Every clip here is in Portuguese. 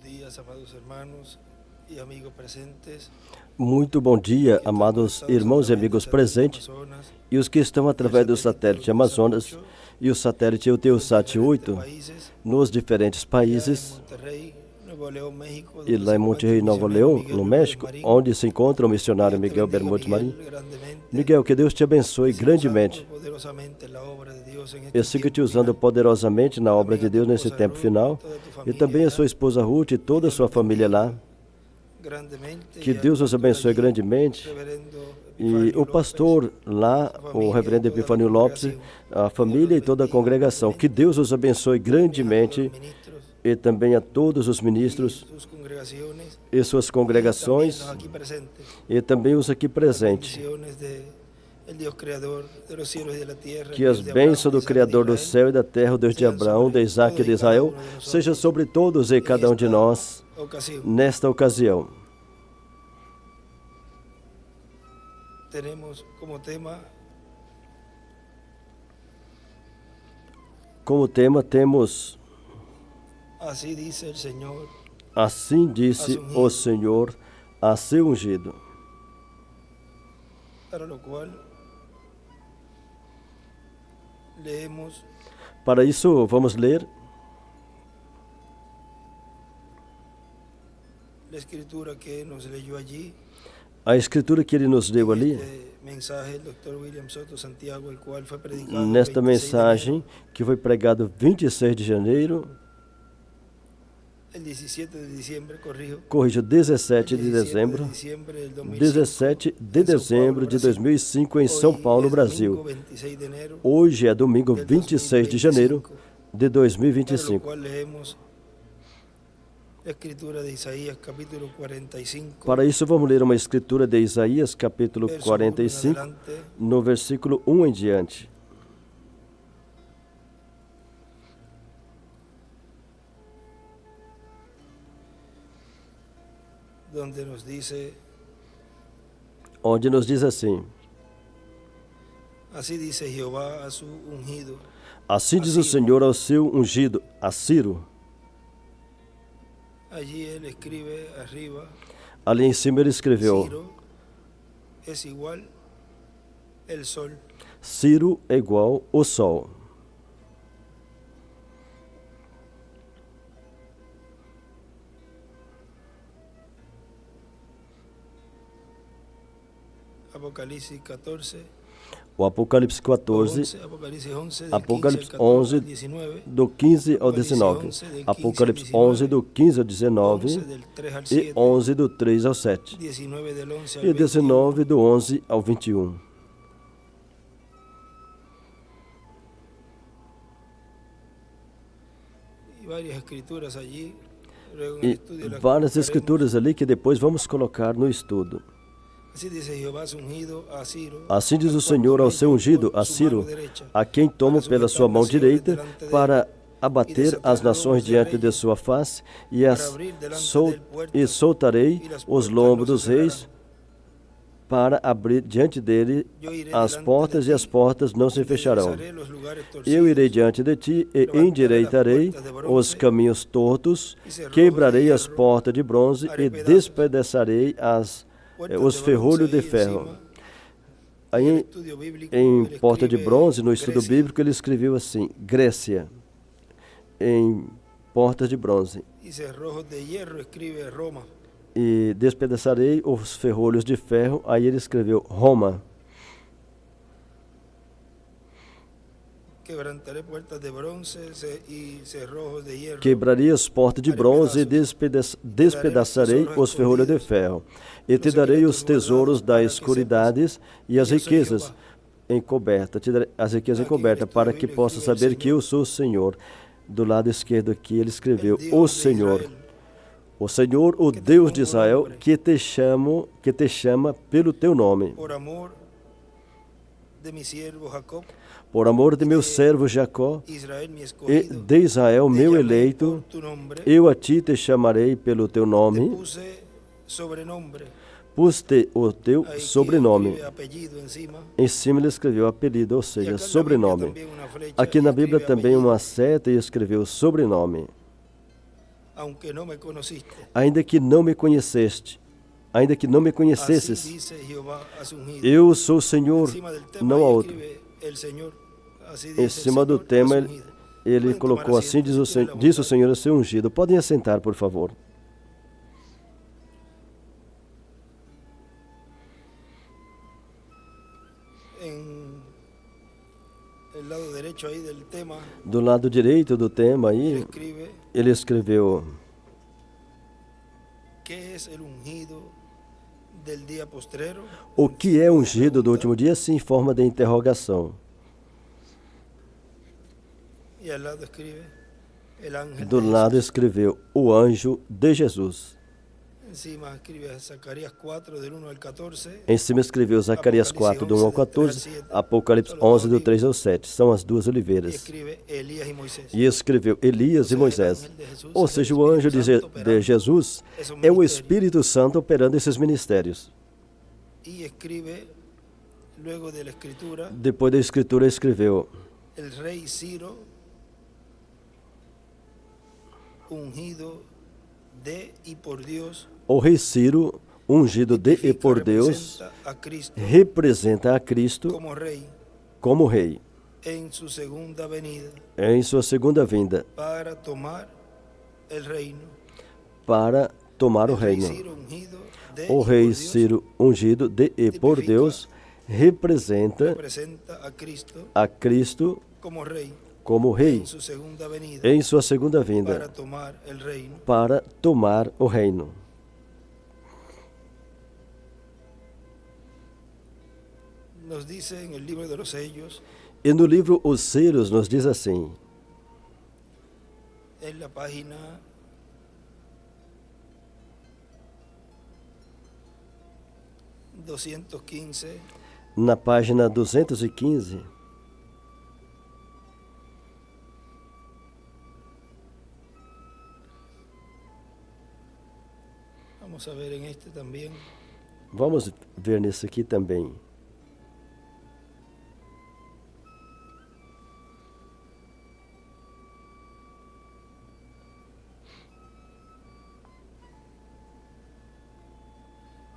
días, amados hermanos y amigos presentes. Muito bom dia, amados irmãos e amigos presentes e os que estão através do satélite Amazonas e o satélite Eutelsat 8 nos diferentes países e lá em Monterrey, Novo Leão, no México, onde se encontra o missionário Miguel Bermudes Marim. Miguel, que Deus te abençoe grandemente e siga te usando poderosamente na obra de Deus nesse tempo final, e também a sua esposa Ruth e toda a sua família lá. Que Deus os abençoe grandemente. E o pastor lá, o reverendo Epifânio Lopes, a família e toda a congregação. Que Deus os abençoe grandemente. E também a todos os ministros e suas congregações. E também os aqui presentes. Que as bênçãos do Criador do céu e da terra, o Deus de Abraão, de Isaac e de Israel, seja sobre todos e cada um de nós nesta ocasião. Como tema temos: Assim disse o Senhor a seu ungido. Para isso, vamos ler a escritura que ele nos leu ali, nesta mensagem que foi pregada 26 de janeiro, corrija, 17 de dezembro, 17 de dezembro de 2005 em São Paulo, Brasil. Hoje é domingo 26 de janeiro de 2025. Para isso vamos ler uma escritura de Isaías, capítulo 45, no versículo 1 em diante. Onde nos diz assim: Assim diz o Senhor ao seu ungido, a Ciro. Ali em cima ele escreveu: Ciro é igual ao sol. O Apocalipse 14, Apocalipse 11, do 15 ao 19, Apocalipse 11, do 15 ao 19, e 11, do 3 ao 7, e 19, do 11 ao 21. E várias escrituras ali que depois vamos colocar no estudo. Assim diz o Senhor ao seu ungido, a Ciro, a quem tomo pela sua mão direita, para abater as nações diante de sua face, e soltarei os lombos dos reis, para abrir diante dele as portas, e as portas não se fecharão. Eu irei diante de ti, e endireitarei os caminhos tortos, quebrarei as portas de bronze, e despedaçarei os ferrolhos de ferro. Aí, em porta de bronze, no estudo bíblico, ele escreveu assim: Grécia, em porta de bronze. E despedaçarei os ferrolhos de ferro. Aí ele escreveu Roma. Quebrarei as portas de bronze e despedaçarei os ferrolhos de ferro. E te darei os tesouros das escuridades e as riquezas encobertas. Te darei as riquezas encobertas, para que possa saber que eu sou o Senhor. Do lado esquerdo aqui ele escreveu o Senhor. O Senhor, o Deus de Israel, que te chama pelo teu nome. Por amor de meu servo Jacó e de Israel, meu eleito, eu a ti te chamarei pelo teu nome. Pus-te o teu sobrenome. Em cima ele escreveu apelido, ou seja, sobrenome. Aqui na Bíblia também uma seta e escreveu sobrenome. ainda que não me conheceste, ainda que não me conhecesses, eu sou o Senhor, não há outro. Em cima do tema, ele colocou assim, diz o Senhor a seu ungido. Podem assentar, por favor. Do lado direito do tema aí, ele escreveu: o que é ungido do último dia? Sim, em forma de interrogação. Do lado escreveu: o anjo de Jesus. Em cima escreveu Zacarias 4, do 1 ao 14, Apocalipse 11, do 3 ao 7. São as duas oliveiras. E escreveu Elias e Moisés. Ou seja, o anjo de Jesus é o Espírito Santo operando esses ministérios. Depois da escritura escreveu: o rei Ciro, ungido de e por Deus, representa a Cristo como rei em sua segunda vinda para tomar o reino. O rei Ciro, ungido de e por Deus, representa a Cristo como rei em sua segunda vinda para tomar o reino. E no livro Os Selos nos diz assim, na página 215, vamos ver nesse aqui também.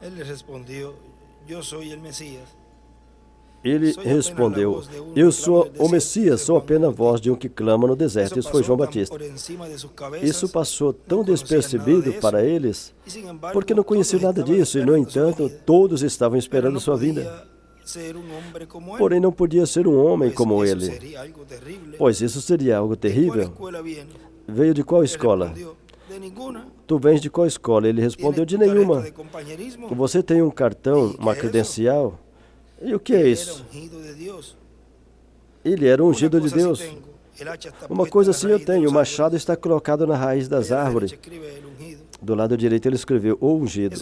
Ele respondeu: eu sou o Messias, sou apenas a voz de um que clama no deserto. Isso foi João Batista. Isso passou tão despercebido para eles, porque não conheciam nada disso, e no entanto, todos estavam esperando sua vinda. Porém, não podia ser um homem como ele, pois isso seria algo terrível. Veio de qual escola? Tu vens de qual escola? Ele respondeu: de nenhuma. Você tem um cartão, uma credencial? E o que é isso? Ele era ungido de Deus. Uma coisa assim eu tenho: o machado está colocado na raiz das árvores. Do lado direito ele escreveu o ungido.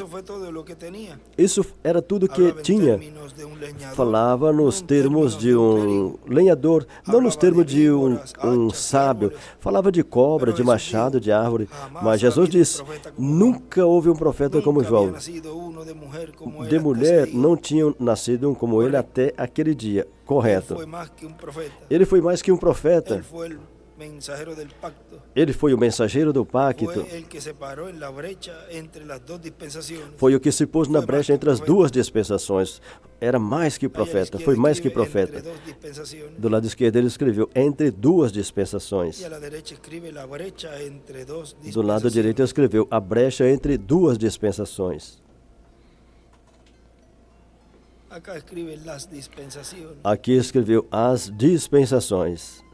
Isso era tudo que tinha. Falava nos termos de um lenhador, não nos termos de um sábio. Falava de cobra, de machado, de árvore. Mas Jesus disse: nunca houve um profeta como João. De mulher não tinha nascido um como ele até aquele dia. Correto. Ele foi mais que um profeta. Ele foi o mensageiro do pacto. Foi o que se pôs na brecha entre as duas dispensações. Era mais que profeta, foi mais que profeta. Do lado esquerdo ele escreveu entre duas dispensações. Do lado direito ele escreveu a brecha entre duas dispensações. Aqui escreveu as dispensações.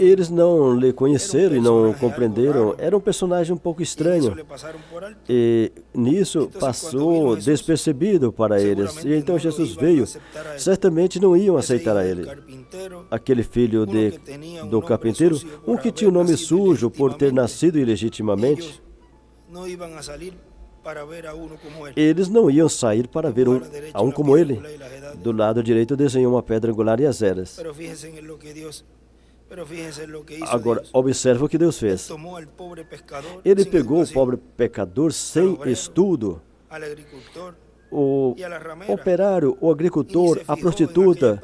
Eles não lhe conheceram e não compreenderam. Era um personagem um pouco estranho. E nisso passou despercebido para eles. E então Jesus veio. Certamente não iam aceitar a ele. Aquele filho do carpinteiro, um que tinha o nome sujo por ter nascido ilegitimamente. Eles não iam sair para ver a um como ele. Do lado direito desenhou uma pedra angular e as eras. Agora, observa o que Deus fez. Ele pegou o pobre pecador sem estudo o operário, o agricultor, a prostituta,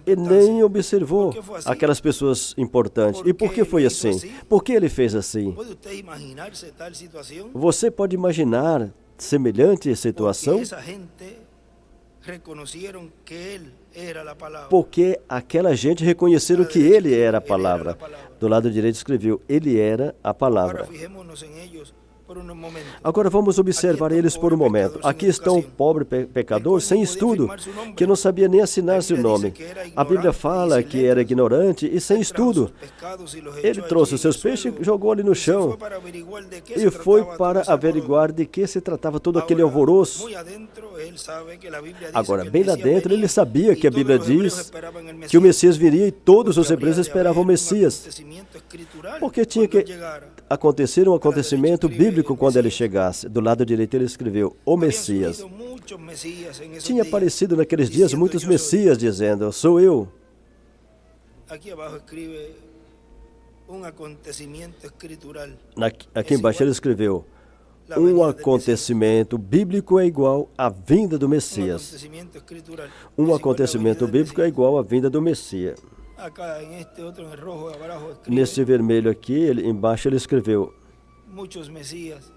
e nem observou aquelas pessoas importantes. E por que foi assim? Por que ele fez assim? Você pode imaginar semelhante situação? Porque aquela gente reconheceram que ele era a palavra. Do lado direito escreveu, ele era a palavra. Agora vamos observar eles por um momento. Aqui está um pobre pecador sem estudo, que não sabia nem assinar seu nome. A Bíblia fala que era ignorante e sem estudo. Ele trouxe os seus peixes e jogou ali no chão. E foi para averiguar de que se tratava todo aquele alvoroço. Agora, bem lá dentro, ele sabia que a Bíblia diz que o Messias viria e todos os hebreus esperavam o Messias. Porque tinha que acontecer um acontecimento bíblico quando ele chegasse. Do lado direito ele escreveu, o Messias. Tinha aparecido naqueles dias muitos Messias dizendo, sou eu. Aqui embaixo ele escreveu, um acontecimento bíblico é igual à vinda do Messias. Um acontecimento bíblico é igual à vinda do Messias. Nesse vermelho aqui, embaixo ele escreveu, muitos Messias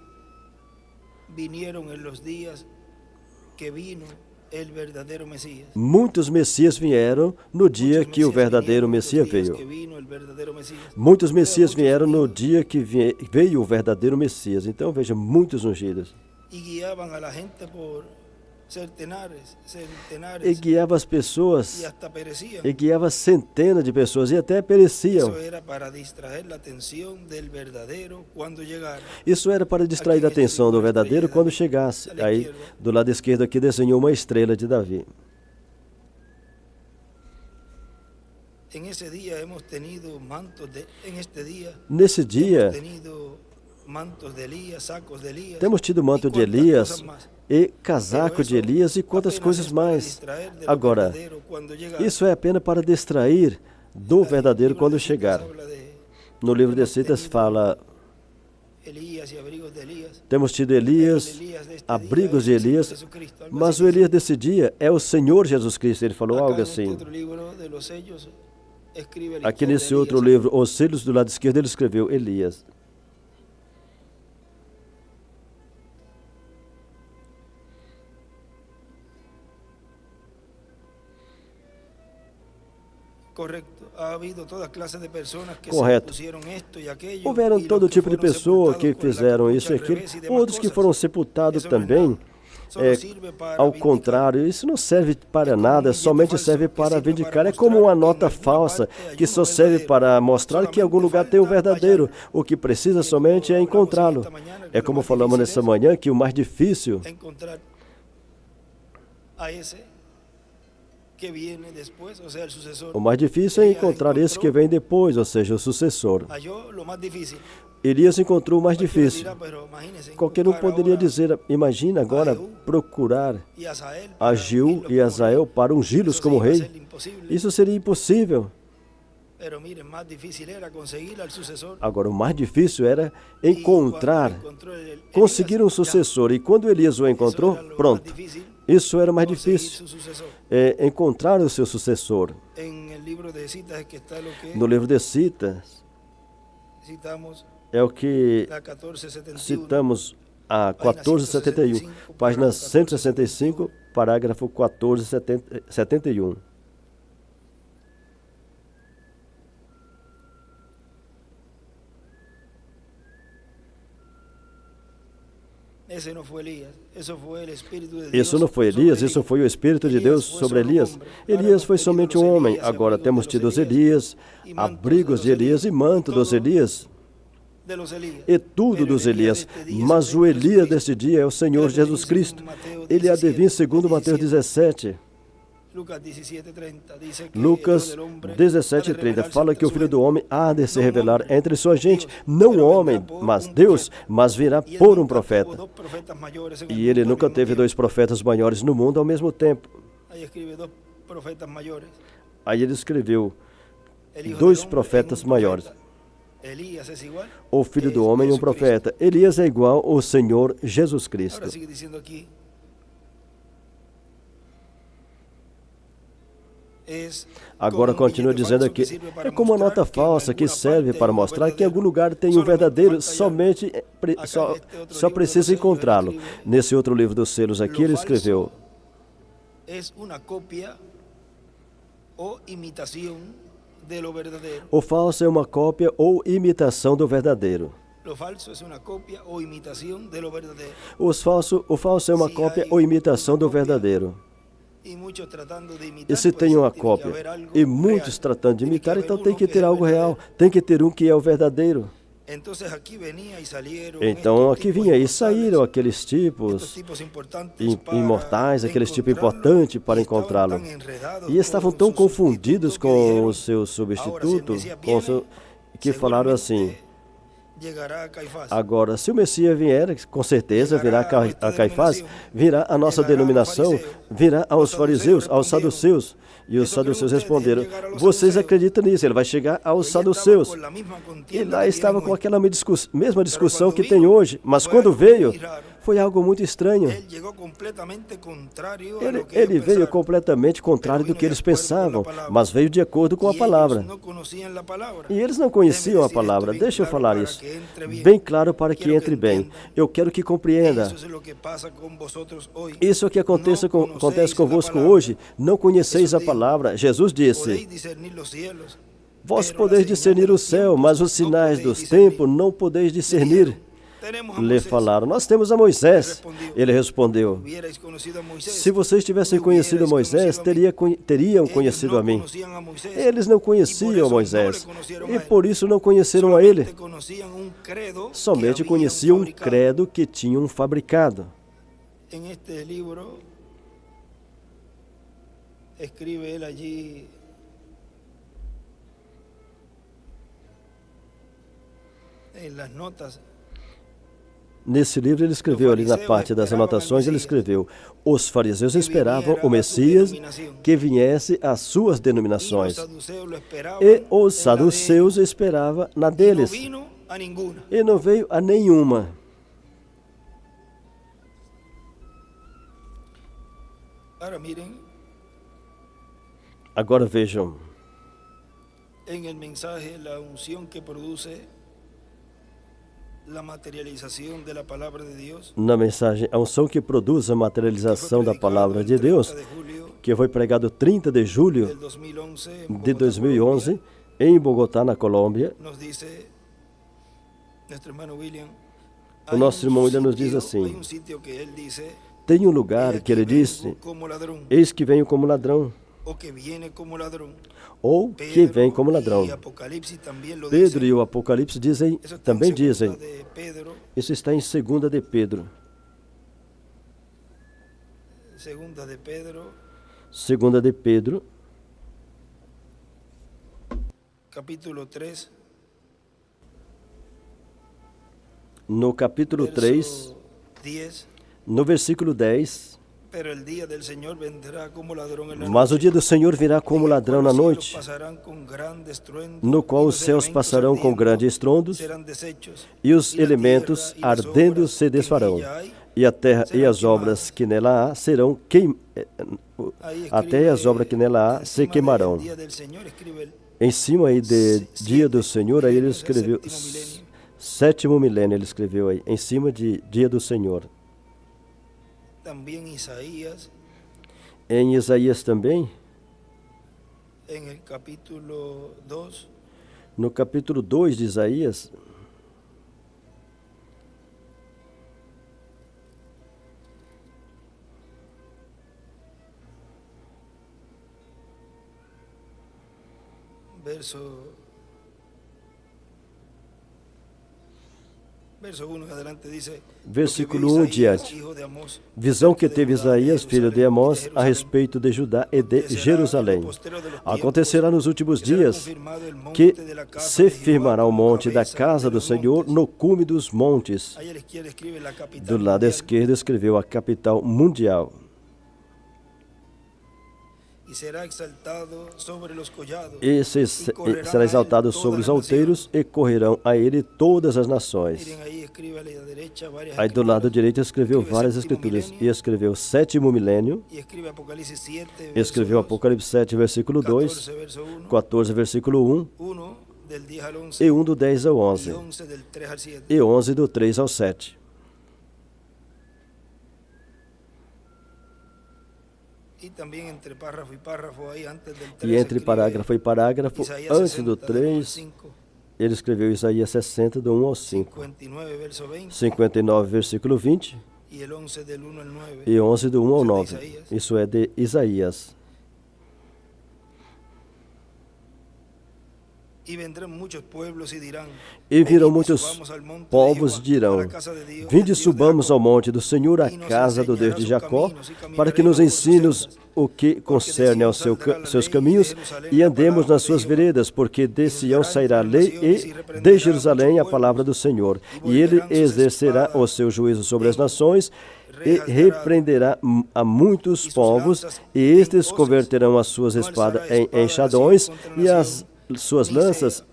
vieram nos dias que vino o verdadeiro Messias. Muitos Messias vieram no dia que o verdadeiro Messias veio. Muitos Messias vieram no dia que veio o verdadeiro Messias. Então veja, muitos ungidos. E guiava as pessoas, e guiava centenas de pessoas, e até pereciam. Isso era para distrair a atenção do verdadeiro quando chegasse. Aí, do lado esquerdo aqui, desenhou uma estrela de Davi. Nesse dia, temos tido manto de Elias, e casaco de Elias e quantas coisas mais. Agora, isso é apenas para distrair do verdadeiro quando chegar. No livro de Esdras fala, temos tido Elias, abrigos de Elias, mas o Elias desse dia é o Senhor Jesus Cristo. Ele falou algo assim. Aqui nesse outro livro, Os Selos, do lado esquerdo, ele escreveu Elias. Correto. Houveram todo tipo de pessoa que fizeram isso e aquilo, outros que foram sepultados também. Ao contrário, isso não serve para nada, somente serve para vindicar. É como uma nota falsa, que só serve para mostrar que em algum lugar tem o verdadeiro. O que precisa somente é encontrá-lo. É como falamos nessa manhã, que o mais difícil é encontrar esse que vem depois, ou seja, o sucessor. Elias encontrou o mais difícil. Qualquer um poderia dizer, imagina agora procurar a Jeú e Azael para ungí-los como rei. Isso seria impossível. Agora, o mais difícil era conseguir um sucessor. E quando Elias o encontrou, pronto. Isso era mais difícil, encontrar o seu sucessor. No livro de Citas, é o que citamos a 1471, página 165, parágrafo 1471. Isso não foi Elias, isso foi o Espírito de Deus sobre Elias. Elias foi somente um homem. Agora temos tido os Elias, abrigos de Elias e manto dos Elias. E tudo dos Elias. Mas o Elias deste dia é o Senhor Jesus Cristo. Ele há de vir segundo Mateus 17. Lucas 17:30 fala que o Filho do Homem há de se revelar entre sua gente, não o homem, mas Deus, mas virá por um profeta. E ele nunca teve dois profetas maiores no mundo ao mesmo tempo. Aí ele escreveu dois profetas maiores. O Filho do Homem, um profeta. Elias é igual ao Senhor Jesus Cristo. Agora continua dizendo aqui, é como uma nota falsa que serve para mostrar que em algum lugar tem um verdadeiro, só precisa encontrá-lo. Nesse outro livro dos selos aqui, ele escreveu, o falso é uma cópia ou imitação do verdadeiro. O falso é uma cópia ou imitação do verdadeiro. E se tem uma cópia e muitos tratando de imitar, então tem que ter algo real, tem que ter um que é o verdadeiro. Então aqui vinha e saíram aqueles tipos imortais, aqueles tipos importantes para encontrá-lo. E estavam tão confundidos com o seu substituto, que falaram assim, agora, se o Messias vier, com certeza virá a Caifás, virá a nossa denominação, virá aos fariseus, aos saduceus. E os saduceus responderam, vocês acreditam nisso, ele vai chegar aos saduceus. E lá estava com aquela mesma discussão que tem hoje, mas quando veio, foi algo muito estranho. Ele veio completamente contrário do que eles pensavam, mas veio de acordo com a palavra. E eles não conheciam a palavra. Deixa eu falar isso bem claro para que entre bem. Eu quero que compreenda. Isso é o que acontece convosco hoje. Não conheceis a palavra. Jesus disse, vós podeis discernir o céu, mas os sinais dos tempos não podeis discernir. Lhe falaram, nós temos a Moisés. Ele respondeu, se vocês tivessem conhecido Moisés, teriam conhecido a mim. Eles não conheciam Moisés e por isso não conheceram a ele. Somente conheciam um credo que tinham fabricado. Escribe ele allí en las notas. Nesse livro ele escreveu ali na parte das anotações, ele escreveu, os fariseus esperavam o Messias que viesse às suas denominações e os saduceus esperavam na deles e não veio a nenhuma. Agora vejam, en el mensaje, la unción que produce la materialización de la palabra de Dios, na mensagem, a unção que produz a materialização da palavra de Deus, que foi pregado 30 de julho de 2011 em Bogotá, na Colômbia. O nosso irmão William nos diz assim, tem um lugar que ele disse, eis que venho como ladrão, ou que vem como ladrão. Pedro e o Apocalipse também dizem. Isso está em 2 de Pedro. 2 de Pedro, capítulo 3, no capítulo 3, no versículo 10, mas o dia do Senhor virá como ladrão na noite, no qual os céus passarão com grande estrondo, e os elementos ardendo se desfarão, e a terra e as obras que nela há serão até as obras que nela há se queimarão. Em cima aí de dia do Senhor, aí ele escreveu, 7º milênio ele escreveu aí, em cima de dia do Senhor. Em Isaías também, no capítulo 2 de Isaías, versículo 1 diante. Visão que teve Isaías, filho de Amós, a respeito de Judá e de Jerusalém. Acontecerá nos últimos dias que se firmará o monte da casa do Senhor no cume dos montes. Do lado esquerdo escreveu a capital mundial. Esse será exaltado sobre os outeiros e correrão a ele todas as nações. Aí do lado direito escreveu várias escrituras e escreveu sétimo milênio, escreveu Apocalipse 7, versículo 2, 14, versículo 1, e 1 do 10 ao 11, e 11 do 3 ao 7. E entre parágrafo e parágrafo, antes do 3, ele escreveu Isaías 60, do 1 ao 5. 59, versículo 20. E 11 do 1 ao 9. Isso é de Isaías. E virão muitos povos e dirão: vinde, subamos ao monte do Senhor, à casa do Deus de Jacó, para que nos ensines o que concerne aos seus caminhos e andemos nas suas veredas, porque de Sião sairá a lei e de Jerusalém a palavra do Senhor. E ele exercerá o seu juízo sobre as nações e repreenderá a muitos povos, e estes converterão as suas espadas em enxadões e as suas lanças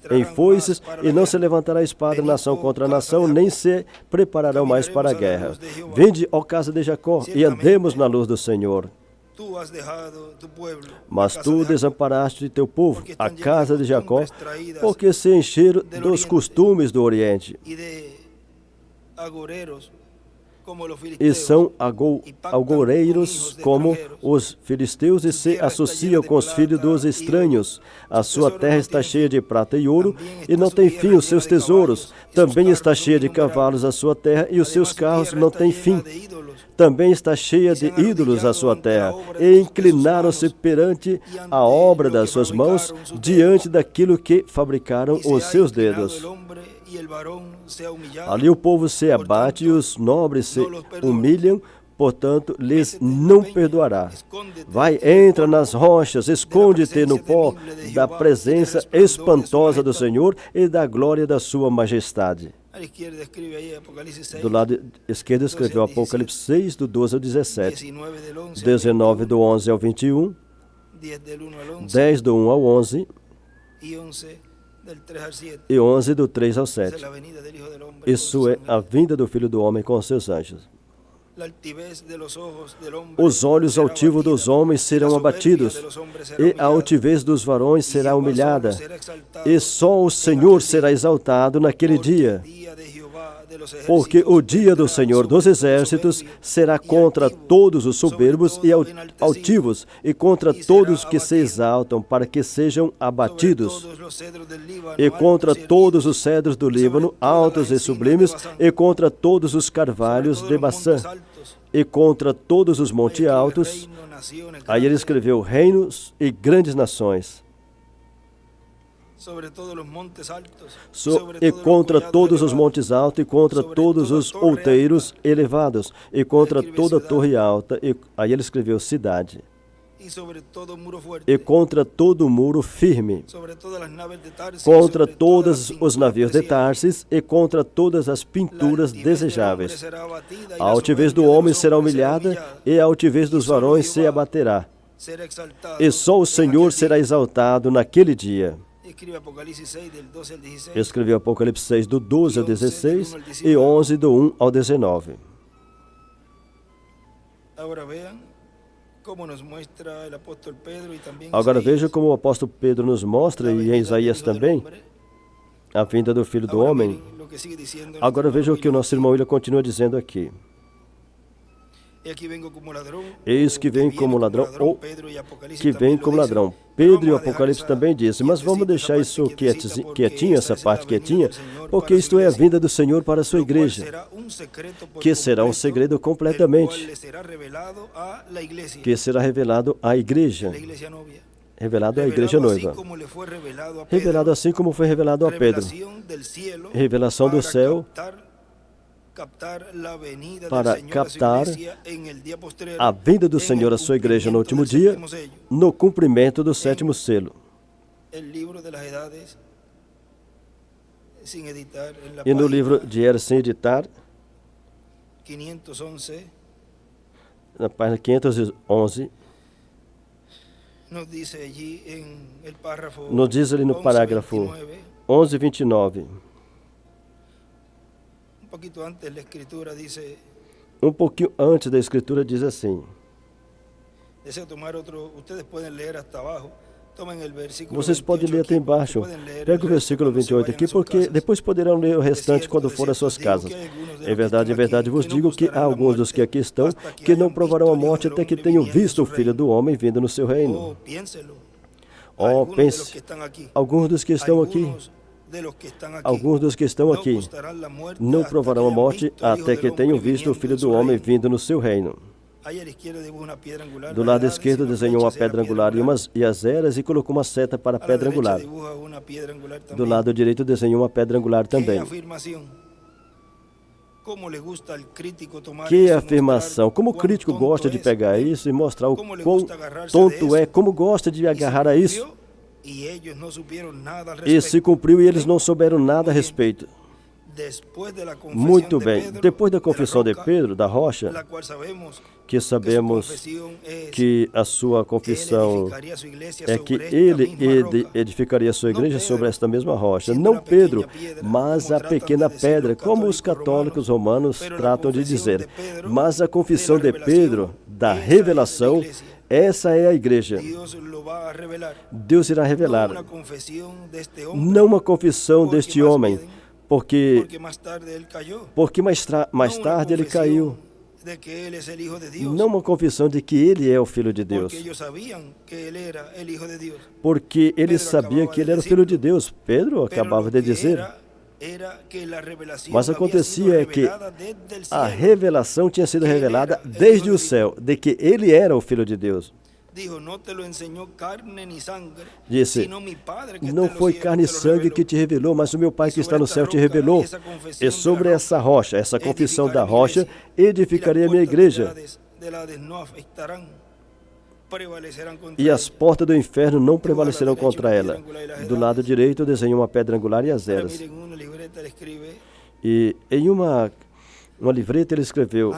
em foices, e não se levantará espada nação contra nação, nem se prepararão mais para a guerra. Vinde, ó casa de Jacó, e andemos na luz do Senhor. Mas tu desamparaste teu povo, a casa de Jacó, porque se encheram dos costumes do Oriente, e são algoreiros como os filisteus, e se associam com os filhos dos estranhos. A sua terra está cheia de prata e ouro, e não tem fim os seus tesouros. Também está cheia de cavalos a sua terra, e os seus carros não têm fim. Também está cheia de ídolos a sua terra, e inclinaram-se perante a obra das suas mãos, diante daquilo que fabricaram os seus dedos. Ali o povo se abate e os nobres se humilham, portanto, lhes não perdoará. Vai, entra nas rochas, esconde-te no pó da presença espantosa do Senhor e da glória da sua majestade. Do lado esquerdo escreveu Apocalipse 6, do 12 ao 17, 19 do 11 ao 21, 10 do 1 ao 11 e 11 do 3 ao 7. Isso é a vinda do Filho do Homem com seus anjos. Os olhos altivos dos homens serão abatidos, e a altivez dos varões será humilhada, e só o Senhor será exaltado naquele dia. Porque o dia do Senhor dos Exércitos será contra todos os soberbos e altivos, e contra todos que se exaltam, para que sejam abatidos, e contra todos os cedros do Líbano, altos e sublimes, e contra todos os carvalhos de Baçã, e contra todos os montes altos. Aí ele escreveu reinos e grandes nações. E contra todos os montes altos, e contra todos os outeiros elevados, e contra toda torre alta, e aí ele escreveu cidade, e contra todo muro firme, contra todos os navios de Tarsis, e contra todas as pinturas desejáveis. A altivez do homem será humilhada, e a altivez dos varões se abaterá, e só o Senhor será exaltado naquele dia. Escreveu Apocalipse 6, do 12 ao 16, e 11 do 1 ao 19. Agora veja como o apóstolo Pedro nos mostra, e em Isaías também, a vinda do Filho do Homem. Agora veja o que o nosso irmão William continua dizendo aqui. Eis que vem como ladrão, ou que vem como ladrão. Pedro e o Apocalipse também dizem, mas vamos deixar isso quietinho, essa parte quietinha, porque isto é a vinda do Senhor para a sua igreja, que será um segredo completamente, que será revelado à igreja, revelado à igreja noiva, revelado assim como foi revelado a Pedro, revelação do céu, para captar a vinda do Senhor à sua igreja no último dia, no cumprimento do sétimo selo. E no livro de Eras sem editar, na página 511, Nos diz ali no parágrafo 11:29. Um pouquinho antes da escritura diz assim. Vocês podem ler até embaixo. Pega o versículo 28 aqui, porque depois poderão ler o restante quando for às suas casas. Em verdade vos digo que há alguns dos que aqui estão que não provarão a morte até que tenham visto o Filho do Homem vindo no seu reino. Oh, pense, alguns dos que estão aqui não provarão a morte até que tenham visto o Filho do Homem vindo no seu reino. Do lado esquerdo desenhou uma pedra angular e as eras e colocou uma seta para a pedra angular. Do lado direito desenhou uma pedra angular também. Que afirmação! Como o crítico gosta de pegar isso e mostrar o quão tonto é, como gosta de agarrar a isso. E se cumpriu e eles não souberam nada a respeito. Muito bem. Depois da confissão de Pedro, da rocha, que sabemos que a sua confissão é que ele edificaria a sua igreja sobre esta mesma rocha. Não Pedro, mas a pequena pedra, como os católicos romanos tratam de dizer. Mas a confissão de Pedro, da revelação, essa é a igreja. Deus irá revelar. Não uma confissão deste homem, porque mais tarde ele caiu. Não uma confissão de que ele é o Filho de Deus. Porque ele sabia que ele era o Filho de Deus. Pedro acabava de dizer. Mas acontecia que a revelação tinha sido revelada desde o céu, de que ele era o Filho de Deus. Disse, não foi carne e sangue que te revelou, mas o meu Pai que está no céu te revelou. E sobre essa rocha, essa confissão da rocha, edificarei a minha igreja. E as portas do inferno não prevalecerão contra ela. Do lado direito desenhou uma pedra angular e as eras. E em uma livreta ele escreveu: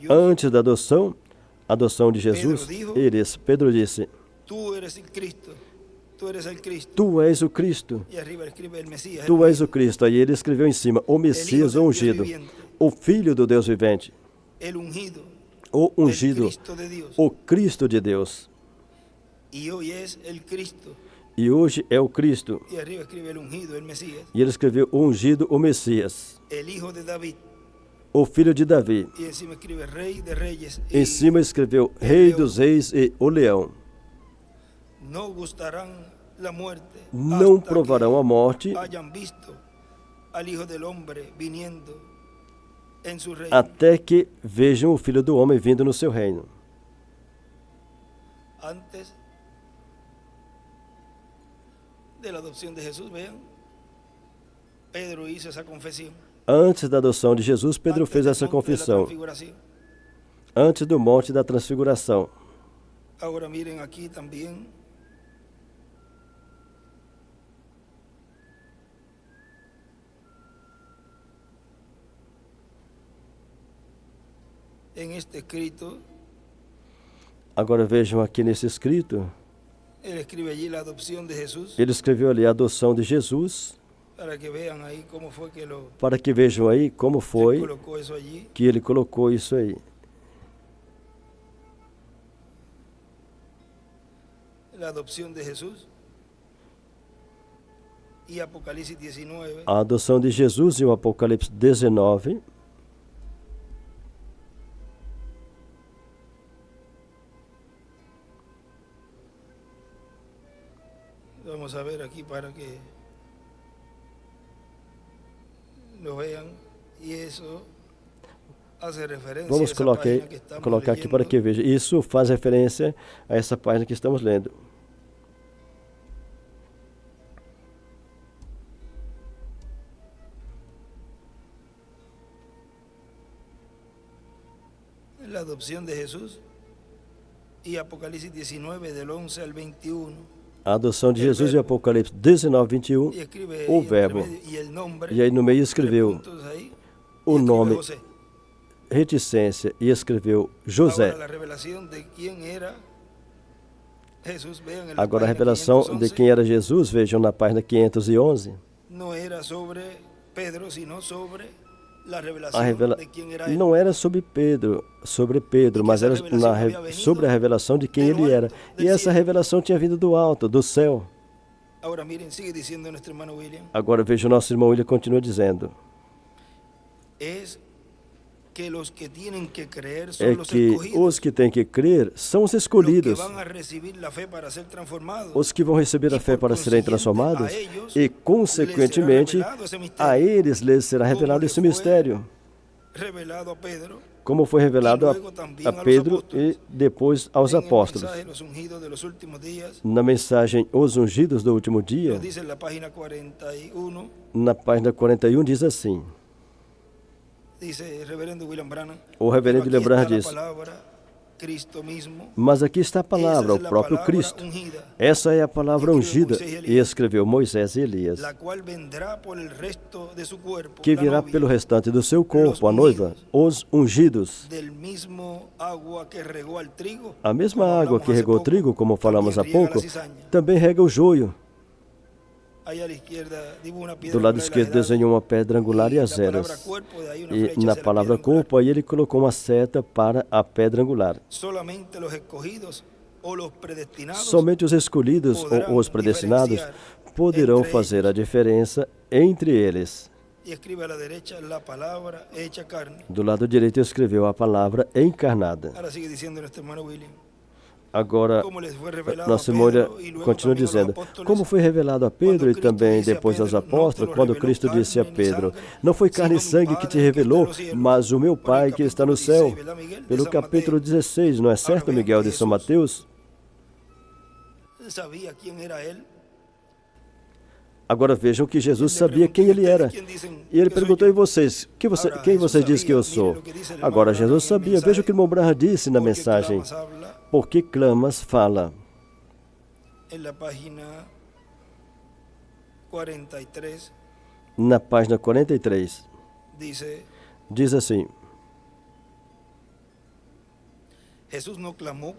antes da adoção de Jesus, Pedro disse: Tu és o Cristo. Tu és o Cristo. Aí ele escreveu em cima: o Messias, o ungido, o Filho do Deus vivente, o ungido, o Cristo de Deus. E hoje é o Cristo. E ele escreveu o ungido, o Messias, o filho de Davi. Em cima escreveu Rei dos Reis e o Leão. Não provarão a morte até que vejam o Filho do Homem vindo no seu reino. Antes da adoção de Jesus, vejam, Pedro hizo essa confissão. Antes da adoção de Jesus, Pedro fez essa confissão. Antes do Monte da Transfiguração. Agora, mirem aqui também. Agora vejam aqui nesse escrito. Ele escreveu ali a adoção de Jesus. Para que vejam aí como foi que ele colocou isso aí. A adoção de Jesus e o Apocalipse 19. Vamos a ver aqui para que lo vean, e isso hace referência. Vamos colocar aqui para que vejam. Isso faz referência a essa página que estamos lendo. A adoção de Jesus e Apocalipse 19 del 11 al 21. A adoção de Jesus e Apocalipse 19, 21, o verbo. E aí no meio escreveu o nome. reticência e escreveu José. Agora a revelação de quem era Jesus, vejam na página 511. Não era sobre Pedro, mas era sobre a revelação de quem ele era. E essa revelação tinha vindo do alto, do céu. Agora veja, o nosso irmão William continua dizendo. É que os que têm que crer são os escolhidos, os que vão receber a fé para serem transformados, e, consequentemente, a eles lhes será revelado esse mistério, como foi revelado a Pedro e depois aos apóstolos. Na mensagem Os Ungidos do Último Dia, na página 41 diz assim. O reverendo William Branham diz, mas aqui está a palavra, o próprio Cristo. Essa é a palavra ungida, e escreveu Moisés e Elias, que virá pelo restante do seu corpo, a noiva, os ungidos. A mesma água que regou o trigo, como falamos há pouco, também rega o joio. Do lado esquerdo desenhou uma pedra angular e as eras. E na palavra corpo, aí ele colocou uma seta para a pedra angular. Somente os escolhidos ou os predestinados poderão fazer a diferença entre eles. Do lado direito escreveu a palavra encarnada. Agora, nosso irmão continua dizendo, como foi revelado a Pedro e também depois aos apóstolos, quando Cristo disse a Pedro, não foi carne e sangue que te revelou, mas o meu Pai que está no céu. Pelo capítulo 16, não é certo, Miguel de São Mateus? Agora vejam que Jesus sabia quem ele era. E ele perguntou, e vocês? Quem vocês dizem que eu sou? Agora Jesus sabia. Veja o que o irmão Branham disse na mensagem. Por que clamas, fala. Na página 43, diz assim. Jesus não clamou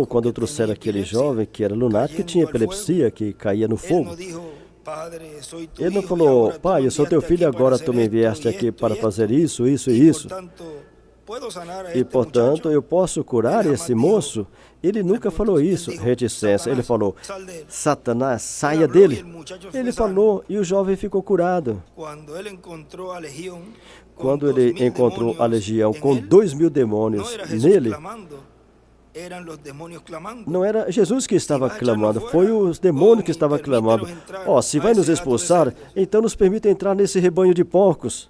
quando trouxeram aquele jovem que era lunático, que tinha epilepsia, que caía no fogo. Ele não falou, pai, eu sou teu filho, agora tu me enviaste aqui para fazer isso, isso e isso. E, portanto, eu posso curar esse moço? Ele nunca falou isso, reticência. Ele falou, Satanás, saia dele. Ele falou e o jovem ficou curado. Quando ele encontrou a legião com 2.000 demônios nele, não era Jesus que estava clamando, foi os demônios que estavam clamando. Se vai nos expulsar, então nos permita entrar nesse rebanho de porcos.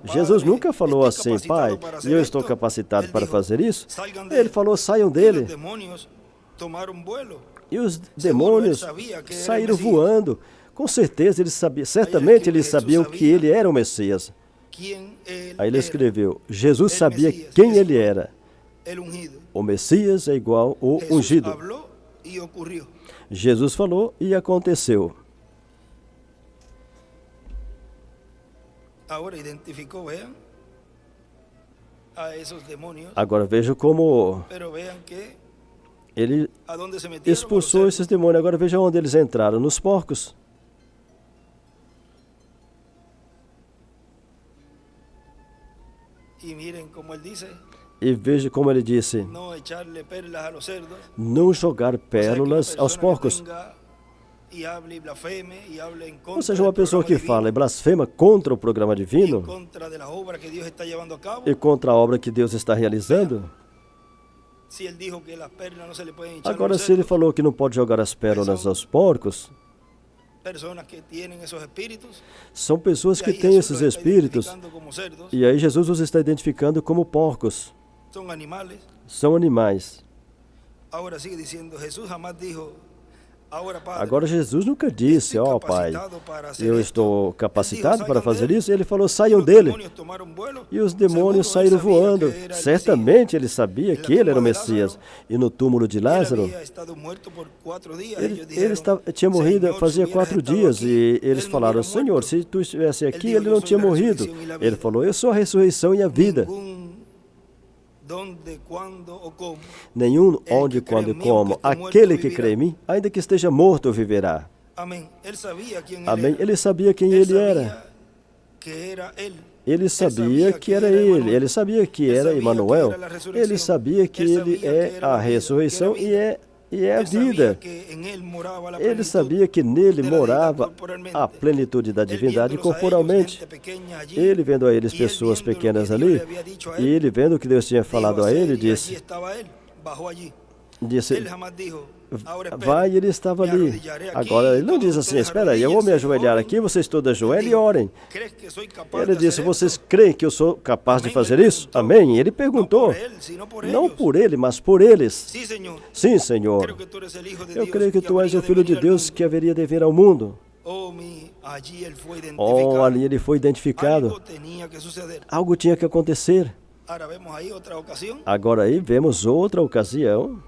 Jesus nunca falou assim, pai, e eu estou capacitado para fazer isso. Ele falou, saiam dele. E os demônios saíram voando. Com certeza, certamente eles sabiam que ele era o Messias. Aí ele escreveu, Jesus sabia quem ele era. O Messias é igual o ungido. Jesus falou e aconteceu. Agora veja como ele expulsou esses demônios. Agora veja onde eles entraram, nos porcos. E veja como ele disse, não jogar pérolas aos porcos. Ou seja, uma pessoa que fala e blasfema contra o programa divino e contra a obra que Deus está realizando. Agora, se ele falou que não pode jogar as pérolas aos porcos, são pessoas que têm esses espíritos, e aí Jesus os está identificando como porcos. São animais. Agora Jesus nunca disse, ó Pai, eu estou capacitado para fazer isso. Ele falou, saiam dele. E os demônios saíram voando. Certamente ele sabia que ele era o Messias. E no túmulo de Lázaro, ele tinha morrido fazia 4 dias. E eles falaram, Senhor, se tu estivesse aqui, ele não tinha morrido. Ele falou, eu sou a ressurreição e a vida. Nenhum onde, quando e como. Aquele que crê em mim, ainda que esteja morto, viverá. Amém. Ele sabia quem ele era. Ele sabia que era ele. Ele sabia que era Emmanuel. Ele sabia que ele é a ressurreição e é a vida. Ele sabia que nele morava a plenitude da divindade corporalmente. Ele vendo a eles pessoas pequenas ali, e ele vendo o que Deus tinha falado a ele, disse, vai, ele estava ali. Agora, ele não diz assim, espera aí, eu vou me ajoelhar aqui, vocês todos ajoelhem e orem. Ele disse, vocês creem que eu sou capaz de fazer isso? Amém? Ele perguntou, não por ele, mas por eles. Sim, Senhor. Eu creio que tu és o Filho de Deus que haveria de vir ao mundo. Oh, ali ele foi identificado. Algo tinha que acontecer. Agora aí vemos outra ocasião.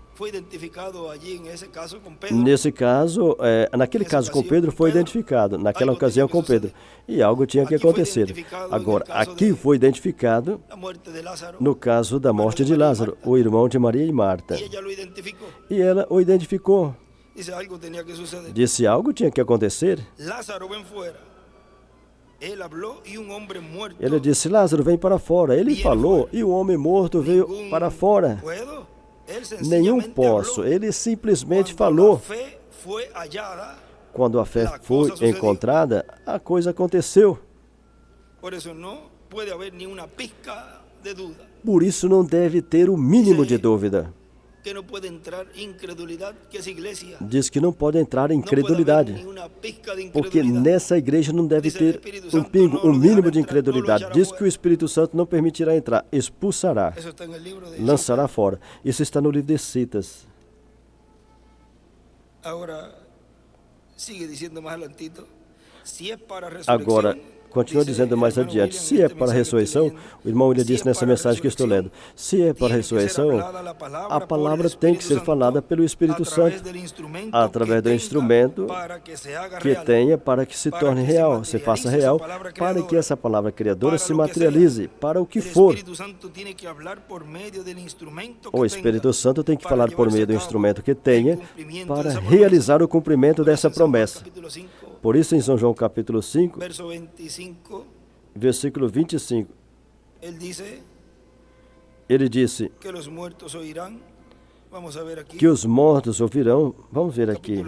Nesse caso, naquele caso com Pedro foi identificado, naquela ocasião com Pedro. E algo tinha que acontecer. Agora, aqui foi identificado no caso da morte de Lázaro, o irmão de Maria e Marta. E ela o identificou. Disse algo tinha que acontecer. Ele disse, Lázaro, vem para fora. Ele falou e o homem morto veio para fora. Nenhum posso. Ele simplesmente falou. Quando a fé foi encontrada, a coisa aconteceu. Por isso não deve ter o mínimo de dúvida. Diz que não pode entrar incredulidade, porque nessa igreja não deve ter um pingo, um mínimo de incredulidade. Diz que o Espírito Santo não permitirá entrar, expulsará, lançará fora. Isso está no livro de Citas. Agora, continua dizendo mais adiante, se é para a ressurreição, o irmão ele disse nessa mensagem que estou lendo, se é para a ressurreição, a palavra tem que ser falada pelo Espírito Santo, através do instrumento que tenha para que se torne real, se faça real, para que essa palavra criadora se materialize, para o que for. O Espírito Santo tem que falar por meio do instrumento que tenha, para realizar o cumprimento dessa promessa. Por isso, em São João capítulo 5, versículo 25, ele disse que os mortos ouvirão. Vamos ver aqui.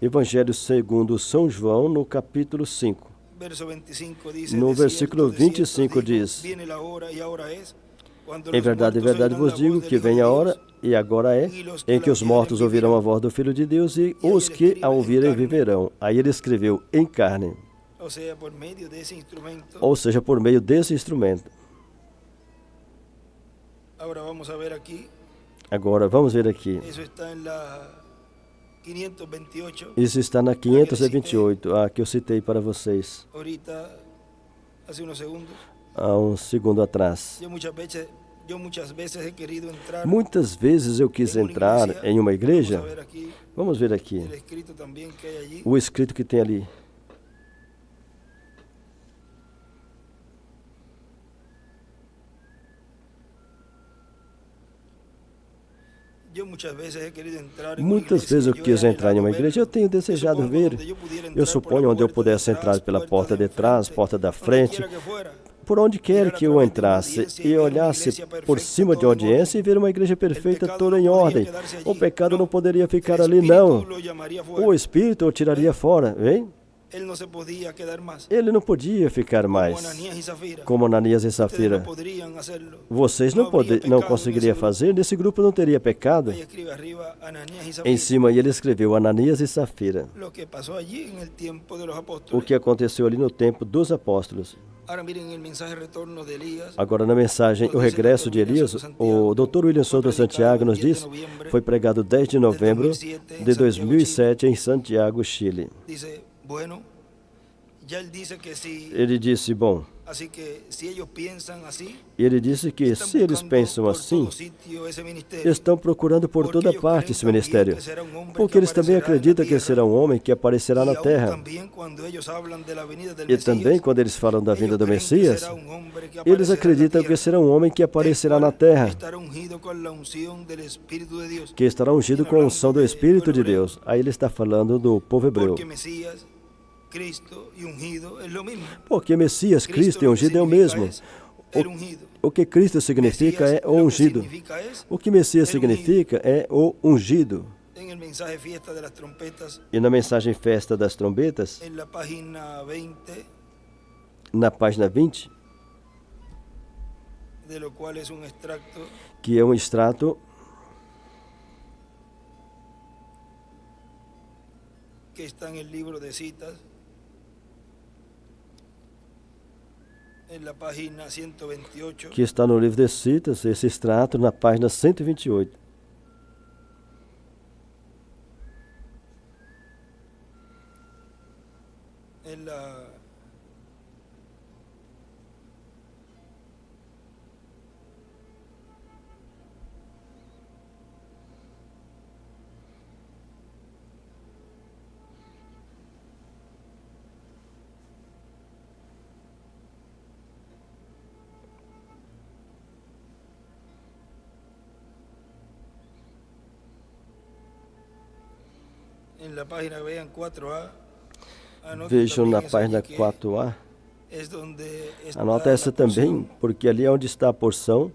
Evangelho segundo São João, no capítulo 5. No versículo 25 diz, em verdade vos digo que vem a hora, e agora é, em que os mortos ouvirão a voz do Filho de Deus, e os que a ouvirem viverão. Aí ele escreveu, em carne. Ou seja, por meio desse instrumento. Agora, vamos ver aqui. Isso está na 528, a que eu citei para vocês. Há um segundo atrás. Muitas vezes eu quis entrar em uma igreja. Vamos ver aqui. O escrito que tem ali. Muitas vezes eu quis entrar em uma igreja. Eu tenho desejado ver. Eu suponho onde eu pudesse entrar pela porta de trás, porta da frente. Por onde quer que eu entrasse e olhasse por cima de audiência e ver uma igreja perfeita, toda em ordem. O pecado não poderia ficar ali, não. O Espírito o tiraria fora, vem? Él no se podía quedar más. Ele não podia ficar Como mais Ananías y Zafira. como Ananias e Ustedes Safira. no podrían hacerlo. Vocês não habría pecado conseguiriam en ese fazer, nesse grupo não teria pecado. Ahí escribe arriba Ananías y Em Zafira. cima ele escreveu Ananias e Safira. Lo que pasó allí en el tiempo de los O apóstoles. que aconteceu ali no tempo dos apóstolos. Ahora miren el mensaje de retorno de Elías. Agora, na mensagem O Regresso de Elias, o Dr. William Souto Santiago nos diz, foi pregado 10 de novembro de 2007 em Santiago, Chile. Dice, bueno, ya él dice que si, Ele disse, bom, así que si ellos piensan así, ele disse que están se eles buscando pensam por assim, todo sitio ese ministerio, estão procurando por porque toda ellos parte creen esse también ministério. que será un hombre Porque que eles também aparecerá en la acreditam que tierra. será um homem que aparecerá na Y aún terra. también cuando ellos hablan de la venida del E Mesías, também, quando eles falam da vinda ellos do creen que Messias, será un hombre que eles aparecerá en la acreditam que tierra, será um homem que aparecerá el na cual terra, estará ungido con la unción del Espíritu de Dios. que estará ungido com a unção do Espírito de Deus. Aí ele está falando do povo hebreu. Porque Mesías, Cristo y ungido es lo mismo. Porque Messias, Cristo e lo que ungido é o significa mesmo. es el ungido. O que Cristo significa Mesías, é o lo que ungido. significa es O que Messias el ungido. significa é o ungido. En el mensaje fiesta de las trompetas, E na mensagem Festa das Trombetas, en la página 20, na página 20, de lo cual es un extracto, que é um extrato que está en el libro de citas, en la página 128, que está no livro de Citas, esse extrato na página 128. en la en la página, vean 4A, anoten Vejam también na eso página allí, que 4A. es donde está Anota essa la porción também, porque ali é onde está a porção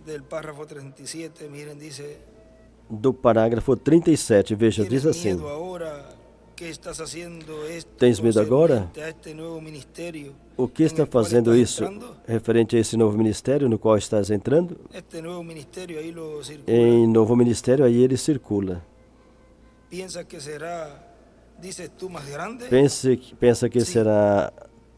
del párrafo 37, miren, dice, do parágrafo 37. Veja, ¿tienes diz assim: miedo ahora que estás haciendo esto Tens medo agora? concerniente a este nuevo ministerio O que en está el cual fazendo estás isso entrando? referente a esse novo ministério no qual estás entrando? Este nuevo ministerio ahí lo circula. Em novo ministério, aí ele circula. Piensa que será, dices tú, más grande. Pensa que Sim. será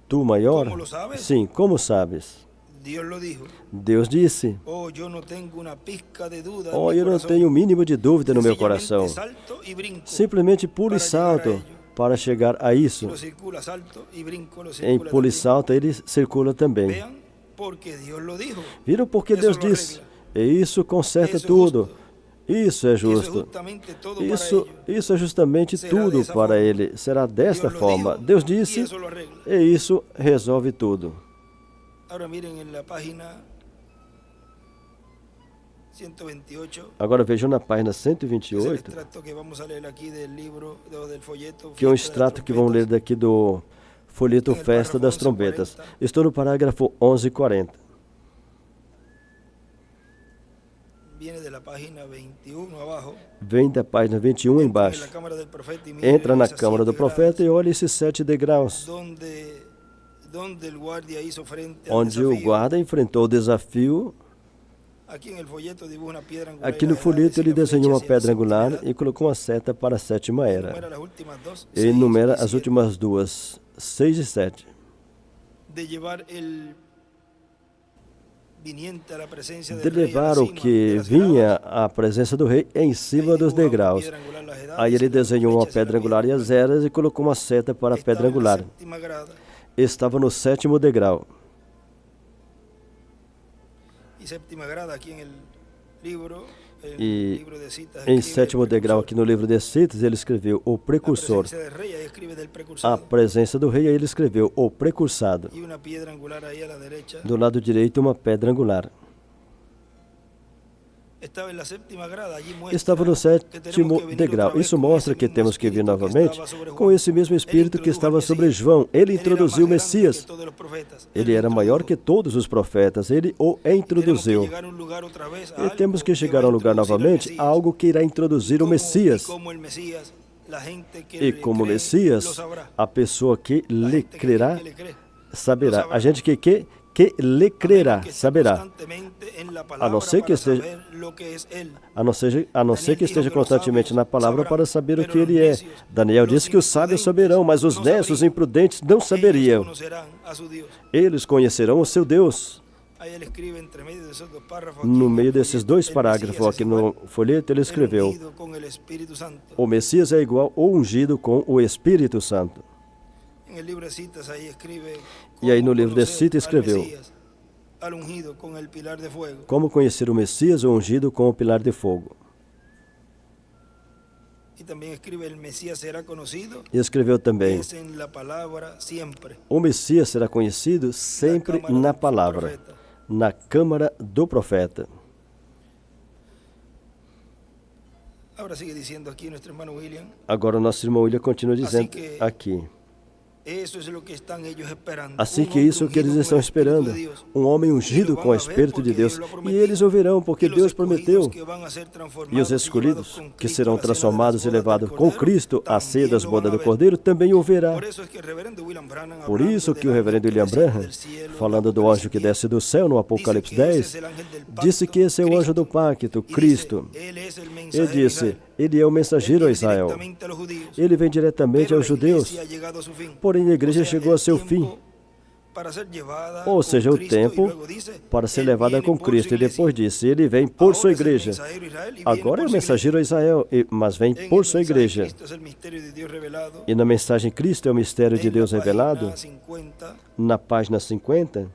tu maior? Como lo sabes? Sim, como sabes? Dios lo dijo. Deus disse: Oh, yo no tengo una pizca de duda. Oh, en mi eu não corazón. tenho o mínimo de dúvida no meu Sencillamente coração. salto y brinco. Simplesmente pulo e para llegar a salto ello. para chegar a isso. Lo circula, salto y brinco, lo Em circula pulo e también. salto, ele circula também. Vean, porque Dios lo dijo. Viram porque Isso Deus lo disse? arregla. E isso conserta Isso é tudo. justo. Isso é Eso es justo. justamente todo Isso, para ello. isso é justamente Será tudo dessa para forma. ele. Será desta Dios lo forma. dijo, Deus y disse eso lo arregla. e isso resolve tudo. Ahora miren en la página 128. Agora vejam na página Es el 128, extracto que vamos a leer aquí del libro, del folleto. que é um Fiesta de las extrato que vamos ler Trompetas. daqui do folheto Tem o Festa parágrafo das 11:40. Trombetas. Estou no parágrafo 11:40. Viene de la página 21 abajo. Vem da página 21 Entra en embaixo. la cámara del profeta y mire Entra na esas câmara do 7 profeta e gradas olha esses 7 degraus, donde el guardia hizo frente al onde o desafío. guarda enfrentou o desafio. Aquí en el folleto dibuja una piedra angular Aqui y no las folheto edades y ele la flecha desenhou uma hacia la pedra séptima angular edad. e colocou uma seta para a sétima Enumera era. las últimas dos, Ele 6 enumera y as 7, últimas duas, 6 e 7. de llevar el viniente a la presencia De del rey a la levar o cima de que las vinha gradas. à presença do rei em Ahí cima dos dibujaba una degraus. piedra angular, las edades Aí y ele las desenhou uma flechas y la pedra angular e piedra as eras e colocou uma seta para a estaba pedra en la angular. séptima grada. Estava no 7º degrau. Y séptima grada aquí en el libro E libro de citas, em escribe 7º el degrau precursor. aqui no livro de Citas ele escreveu o La precursor. presencia del rey, ahí escribe del A precursor. presença do rei, aí ele escreveu o precursado. Y una piedra angular ahí a la derecha. Do lado direito uma pedra angular. Estava na séptima grada, allí muestra Estava no que tenemos 7º que venir degrau. outra vez Isso com mostra esse que mesmo temos que vir espírito que novamente estava sobre com Juan. esse mesmo espírito Ele que estava introdujo sobre Messias. João. Ele Ele era introduziu o mais grande Messias. que todos os profetas. Ele era maior que todos os profetas. Ele o Temos que introduziu. chegar a um lugar outra vez, a E algo temos que que chegar vai a um lugar introduzir o novamente, Messias. a algo que irá introduzir o E Messias. como el Messias E como Messias, a pessoa que lhe crerá saberá. A gente que lhe crerá saberá. A não ser que esteja constantemente na palavra para saber o que ele é. Daniel disse que os sábios saberão, mas os necios imprudentes não saberiam. Eles conhecerão o seu Deus. No meio desses dois parágrafos aqui no folheto, ele escreveu: o Messias é igual ou ungido com o Espírito Santo. E aí no livro de Citas escreveu: como conhecer o Messias ou ungido com o pilar de fogo. E escreveu também: o Messias será conhecido sempre na palavra, na câmara do profeta. Agora o nosso irmão William continua dizendo aqui: assim que isso é o que eles estão esperando, um homem ungido com o Espírito de Deus, e eles ouvirão, porque Deus prometeu. E os escolhidos, que serão transformados e levados com Cristo à ceia das bodas do Cordeiro, também ouvirá. Por isso que o reverendo William Branham, falando do anjo que desce do céu no Apocalipse 10, disse que esse é o anjo do pacto, Cristo. Ele disse: ele é o mensageiro a Israel. Ele vem diretamente aos judeus. Porém, a igreja chegou a seu fim. Ou seja, o tempo para ser levada com Cristo. E depois disse: ele vem por sua igreja. Agora é o mensageiro a Israel, mas vem por sua igreja. E na mensagem Cristo é o mistério de Deus revelado. Na página 50,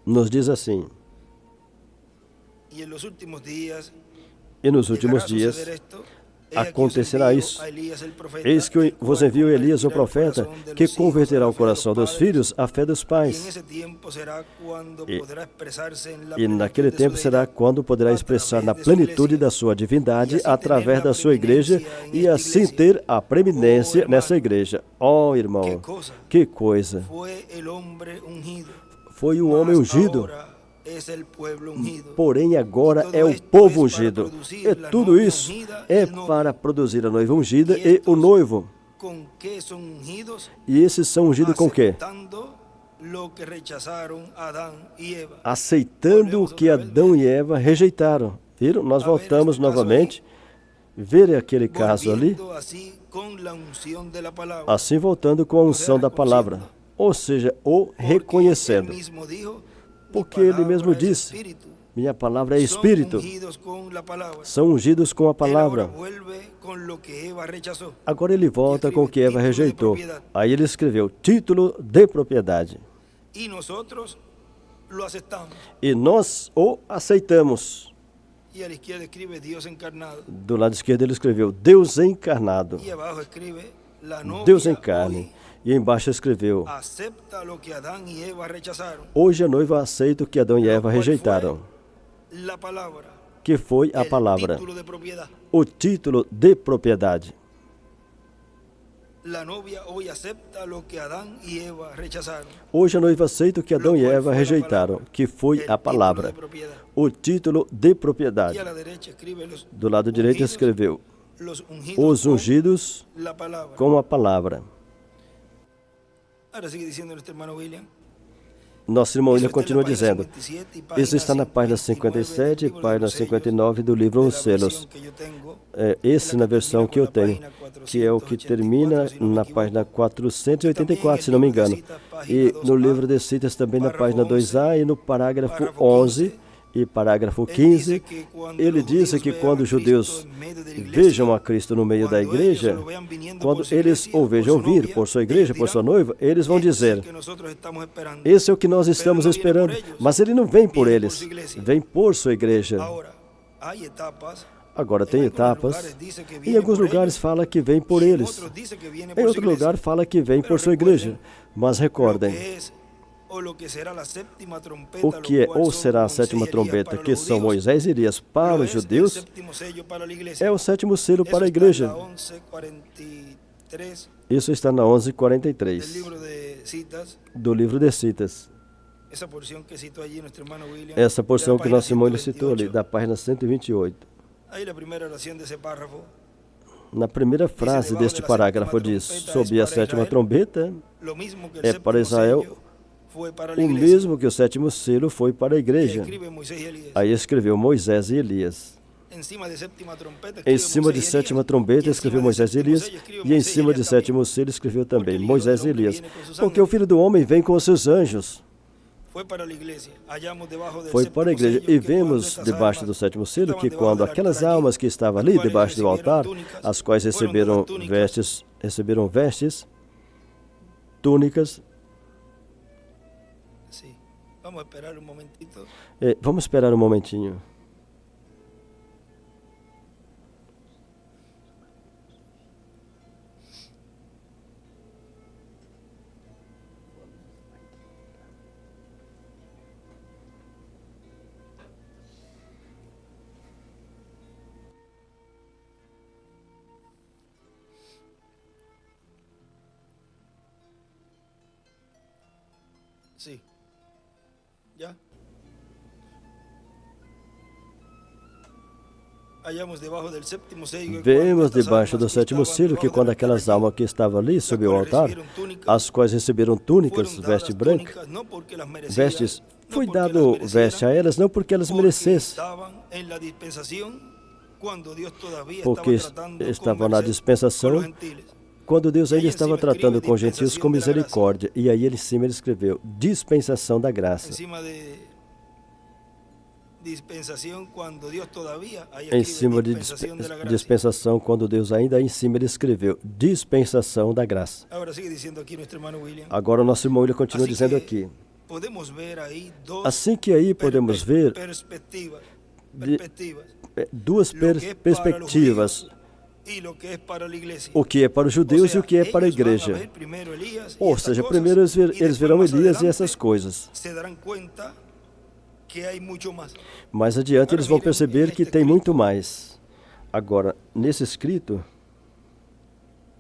nos diz assim: e nos últimos dias acontecerá isso. Eis que eu vos envio Elias, o profeta, que converterá o coração dos filhos à fé dos pais. E naquele tempo será quando poderá expressar na plenitude da sua divindade através da sua igreja e assim ter a preeminência nessa igreja. Oh, irmão, que coisa! Foi o homem ungido. Porém, agora é o povo ungido. E tudo isso é para produzir a noiva ungida e o noivo. E esses são ungidos com o quê? Aceitando o que Adão e Eva rejeitaram. Viram? Nós voltamos novamente. Ver aquele caso ali. Assim voltando com a unção da palavra. Ou seja, o reconhecendo. Porque ele mesmo disse: minha palavra é Espírito. São ungidos com a palavra. Agora ele volta com o que Eva rejeitou. Aí ele escreveu: título de propriedade. E nós o aceitamos. Do lado esquerdo ele escreveu: Deus encarnado. Deus em carne. E embaixo escreveu: hoje a noiva aceita o que Adão e Eva rejeitaram, que foi a palavra, o título de propriedade. Hoje a noiva aceita o que Adão e Eva rejeitaram, que foi a palavra, o título de propriedade. Do lado direito escreveu: os ungidos com a palavra. Nosso irmão William continua dizendo: isso está na página 57 e página 59 do livro Os Selos. Esse na versão que eu tenho, que é o que termina na página 484, se não me engano. E no livro de Citas também na página 2A e no parágrafo 11 e parágrafo 15, ele diz que quando os judeus vejam a Cristo no meio da igreja, quando eles o vejam vir por sua igreja, por sua noiva, eles vão dizer: esse é o que nós estamos esperando, mas ele não vem por eles, vem por sua igreja. Agora tem etapas. Em alguns lugares fala que vem por eles, em outro lugar fala que vem por sua igreja. Mas recordem, o que é ou será a sétima trombeta, que são Moisés e Elias para os judeus, é o sétimo selo para a igreja. Isso está na 1143 do livro de Citas. Essa porção que nosso irmão citou ali, da página 128. Ahí la primera oración de ese párrafo. Na primeira frase deste parágrafo diz: sob a sétima trombeta, Lo mismo que el é para séptimo Israel sello fue para la o iglesia. mesmo que o sétimo selo foi para a Y igreja. escribe Moisés y Elías. Aí escreveu Moisés e Elias. Encima de séptima trompeta Em escribe cima Moisés de y Elías. sétima trombeta Y escreveu encima de Moisés e séptimo Elias, sello escribe e em Moisés y cima de Elías sétimo también. selo escreveu também Porque el Hijo Moisés e del Hombre Elias. viene con sus Porque o Filho do Homem vem com os seus anjos. Fue para la iglesia. Hallamos debajo del Foi para a séptimo igreja. sello E que vemos cuando estas debaixo almas do sétimo selo estaban que debajo quando del aquelas altar allí, almas que estavam las ali cuales debaixo do recibieron altar, túnicas, as quais fueron receberam todas túnicas. vestes, túnicas. Sí. Vamos a esperar un momentito. Vamos esperar um momentinho. Sí. ¿Ya? Hallamos debajo del séptimo sello que Vemos cuando estas debaixo do almas que sétimo estaban selo que debajo del quando altar aquelas allí, almas que estavam ali sob o las altar, cuales recibieron túnicas, as quais receberam túnicas, fueron veste dadas branca, túnicas, no porque las merecían, vestes, no foi porque las dado merecieran, veste a elas não porque elas porque merecessem, estaban en la dispensación cuando Dios todavía porque estaba tratando estavam con na merced dispensação con los gentiles. quando Deus E ainda aí em estava cima tratando escreve com os gentios com dispensação da graça. misericórdia. E aí em cima ele escreveu dispensação da graça. Encima de dispensación cuando Dios todavía, ahí Em escribe cima de dispensación de la gracia. dispensação, quando Deus ainda em cima ele escreveu dispensação da graça. Ahora sigue diciendo aquí nuestro hermano William. Agora o nosso irmão ele continua Así dizendo que aqui. podemos ver aí dos Assim que aí podemos ver perspectivas, de- perspectivas. duas Lo que es para los perspectivas. judíos y lo que es para la iglesia. O que é para os judeus e o que é para a ellos van a igreja. ver primero Elías y Ou estas seja, cosas, primeiro eles y después verão más Elias e adelante essas coisas. se darán cuenta que hay mucho más. Mais adiante eles vão perceber que tem muito mais. Agora, nesse escrito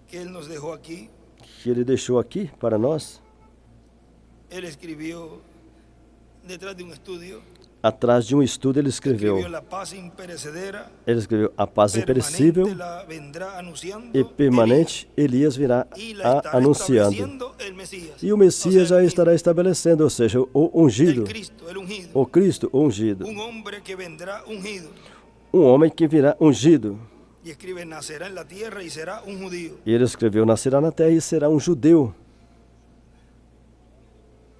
Que él nos dejó aquí, que ele deixou aqui para nós, él escribió detrás de un estudio, atrás de um estudo ele escreveu la paz imperecedera, a paz imperecível permanente la vendrá anunciando e permanente, Elias virá Elías, y la estará anunciando. estableciendo el Mesías. E o Messias O sea, já el estará estabelecendo, ou seja, o ungido, el Cristo, el ungido. o Cristo ungido. Un hombre que vendrá ungido. Um homem que virá ungido. Y escribe, nacerá en la tierra y será un judío. E ele escreveu, nascerá na terra e será um judeu.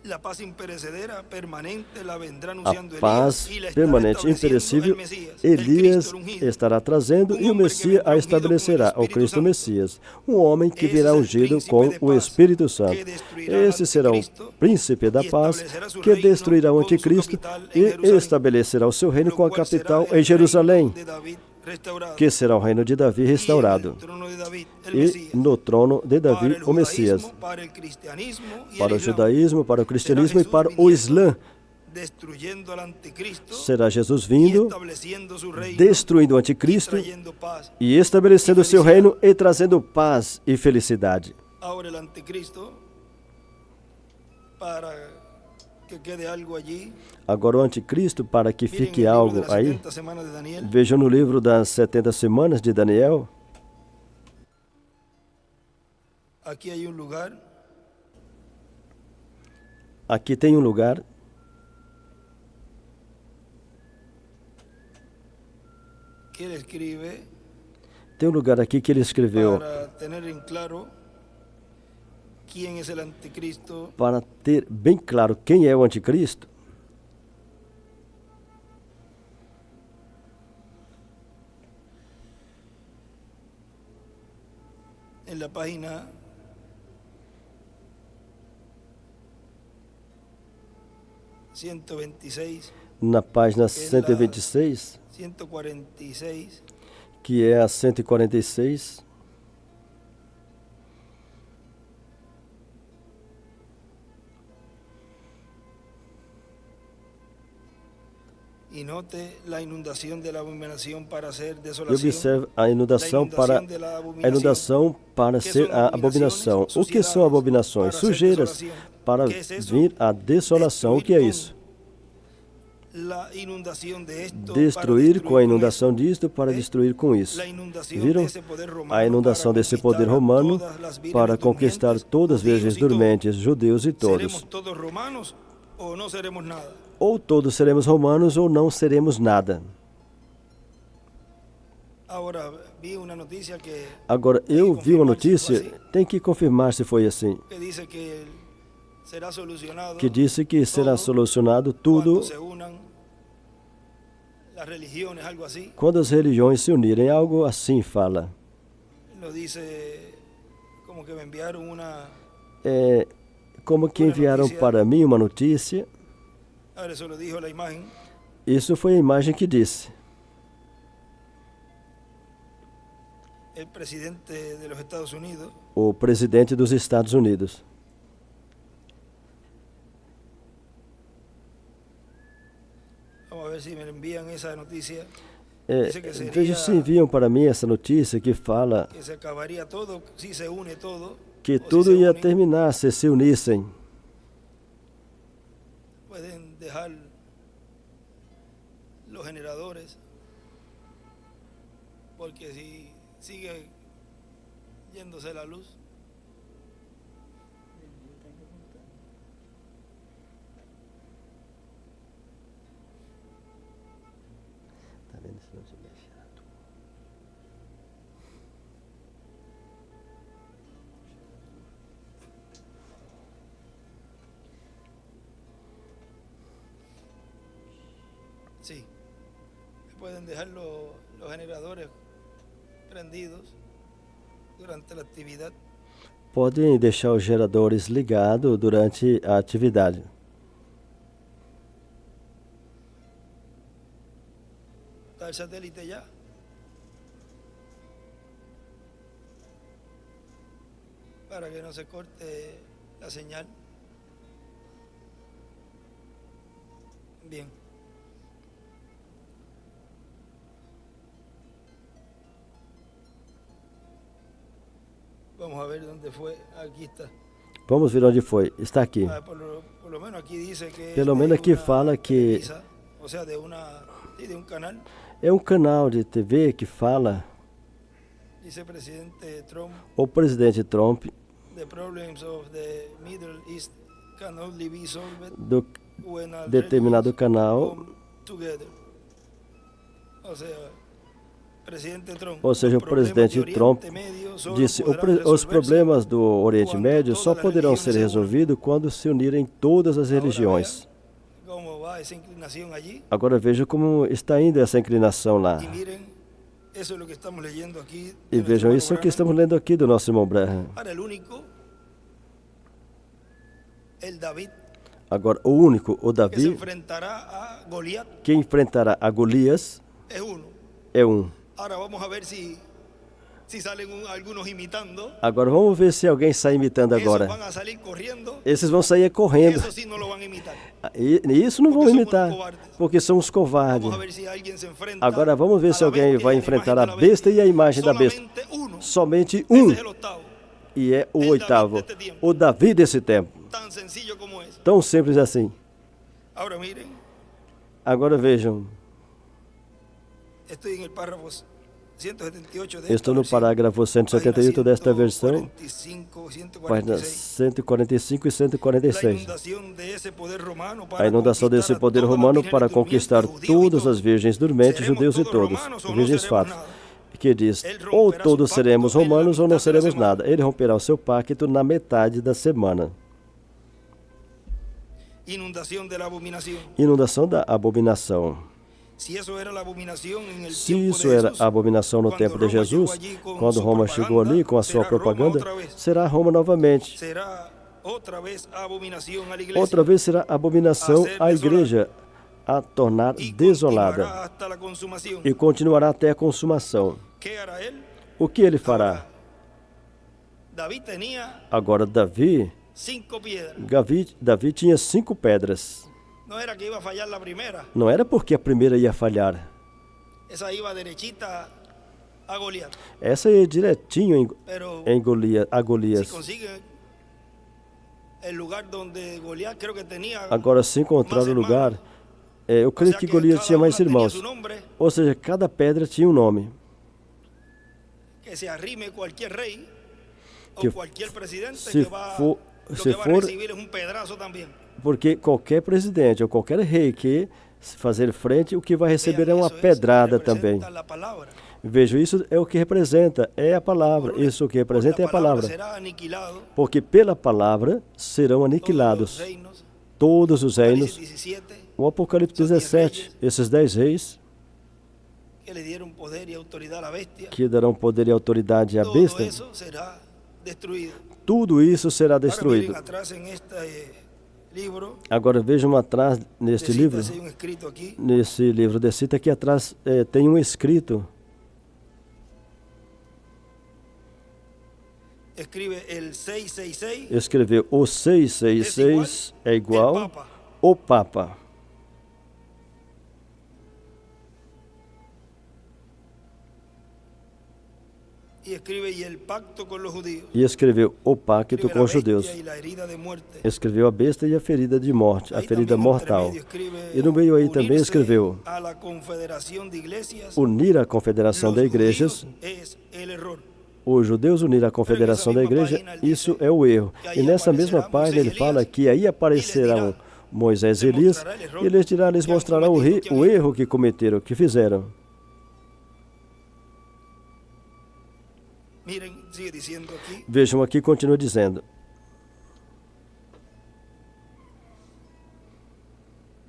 La paz imperecedera, permanente, la vendrá A anunciando paz Elías y la estará permanente, estableciendo imperecível, el Mesías, el Elias Cristo, el ungido. estará trazendo e o Messias a estabelecerá, o Cristo Messias. Um homem que virá ungido com o Espírito Santo. Esse será o príncipe da paz que destruirá o anticristo e estabelecerá o seu reino com a capital em Jerusalém, que será o reino de Davi restaurado. E no trono de Davi, o Messias. Para o judaísmo, para o cristianismo e para o Islã, será Jesus vindo, destruindo o anticristo e estabelecendo o seu reino e trazendo paz e felicidade. Agora o anticristo, para que quede algo allí. Agora o anticristo, para que fique algo aí, vejam no livro das 70 semanas de Daniel. Aqui hay un lugar. Aqui tem um lugar Que ele escribe. Tem um lugar aqui que ele escreveu Para tener en claro quién es el anticristo. para ter bem claro quem é o anticristo. En la página 126, Na página 126, 146, que é a 146, y note la inundación de la abominación para hacer e desolación. observe a inundação para ser a abominação. O que são abominações? Sujeiras para vir a desolação. O que é isso? destruir com a inundação disto para destruir com isso. Viram? A inundação desse poder romano para conquistar todas as virgens dormentes, judeus e todos. Ou todos seremos romanos ou não seremos nada. Agora, eu vi uma notícia, tem que confirmar se foi assim, que disse que será solucionado tudo quando as religiões se unirem. Algo assim fala. Como que enviaram para mim uma notícia. Isso foi a imagem que disse. O presidente dos Estados Unidos. Veja se enviam para mim essa notícia que fala que tudo ia terminar se se unissem. Pueden dejar los generadores, porque si sigue yéndose la luz, sí, pueden dejar los generadores prendidos durante la actividad. Podem deixar os geradores ligados durante a atividade. Está el satélite ya. Para que no se corte la señal. Bien. Vamos a ver dónde fue. Aquí está. Vamos ver onde foi. Está aqui. Por lo menos aquí dice que Pelo menos aqui fala que o sea, de un canal. É um canal de TV que fala. Dice presidente Trump. O presidente Trump. The problems of the Middle East can only be solved do when all determinado religions canal. come together. Ou seja, o presidente Trump disse os problemas do Oriente Médio só poderão ser resolvidos quando se unirem todas as religiões. Agora veja como está indo essa inclinação lá. E vejam isso que estamos lendo aqui do nosso irmão Branham. Agora, o único, o Davi, que enfrentará a Golias, é um. Agora vamos ver se alguém sai imitando agora. Esses vão sair correndo. E isso não vão imitar, porque são os covardes. Agora vamos ver se alguém vai enfrentar a besta e a imagem da besta. Somente um. E é o oitavo. O Davi desse tempo. Tão simples assim. Agora vejam. Estou no parágrafo 178 desta versão, páginas 145 e 146. A inundação desse poder romano para conquistar todas as virgens dormentes, judeus e todos, virgens fatos, que diz, ou todos seremos romanos ou não seremos nada. Ele romperá o seu pacto na metade da semana. Inundação da abominação. Se isso era a abominação no tempo de Jesus, quando Roma chegou ali com a sua propaganda, será Roma novamente. Outra vez será abominação à igreja, a tornar desolada, e continuará até a consumação. O que ele fará? Agora Davi tinha 5 pedras. Não era porque a primeira ia falhar. Essa ia direitinho a Golias. Agora, se encontrar o lugar Eu creio que Golias tinha mais irmãos. Ou seja, cada pedra tinha um nome. Que se arrime qualquer rei Que ou qualquer presidente se que va, for, lo se que va a for, recibir es un pedrazo también. porque qualquer presidente ou qualquer rei que fazer frente, o que vai receber é uma pedrada também. Representa la palabra. Vejo, isso é o que representa, é a palavra. Isso que representa é a palavra. Será aniquilado Porque pela palavra serão todos los aniquilados reinos. todos os reinos. Apocalipsis 17, O Apocalipse 17, esses 10 reis que le dieron poder y autoridad a la bestia, que darão poder e autoridade à todo besta, eso será destruido. tudo isso será Ahora destruído. miren atrás en este libro, Agora vejam atrás neste de livro, citas, hay un escrito aquí, nesse livro de cita, aqui atrás tem um escrito. escribe el 666, Escreveu o 666 é igual el Papa. o Papa. Y escribe y el pacto con los judíos. E escreveu o pacto Escribe com la os judeus. bestia y la herida de muerte. Escreveu a besta e a ferida de morte, a Ahí ferida también entre mortal. medio escribe E no meio aí também unirse escreveu a la confederación de iglesias. unir a confederação Los de igrejas. judíos es el error. Os judeus unir a confederação da igreja, isso é o erro. E nessa mesma página ele fala que aí aparecerão Moisés e Elias, e eles dirá, lhes mostrará o erro que cometeram, que fizeram. Miren, sigue diciendo aquí. Vejam aqui, continua dizendo.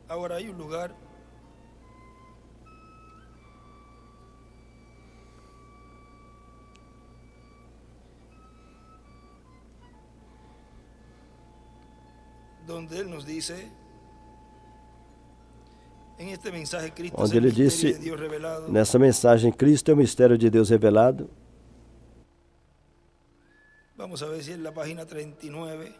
Ahora hay un lugar donde él nos dice en este mensaje Cristo es Onde el ele misterio disse, de Dios revelado. nessa mensagem, Cristo é o mistério de Deus revelado. Vamos a ver si en la página 39.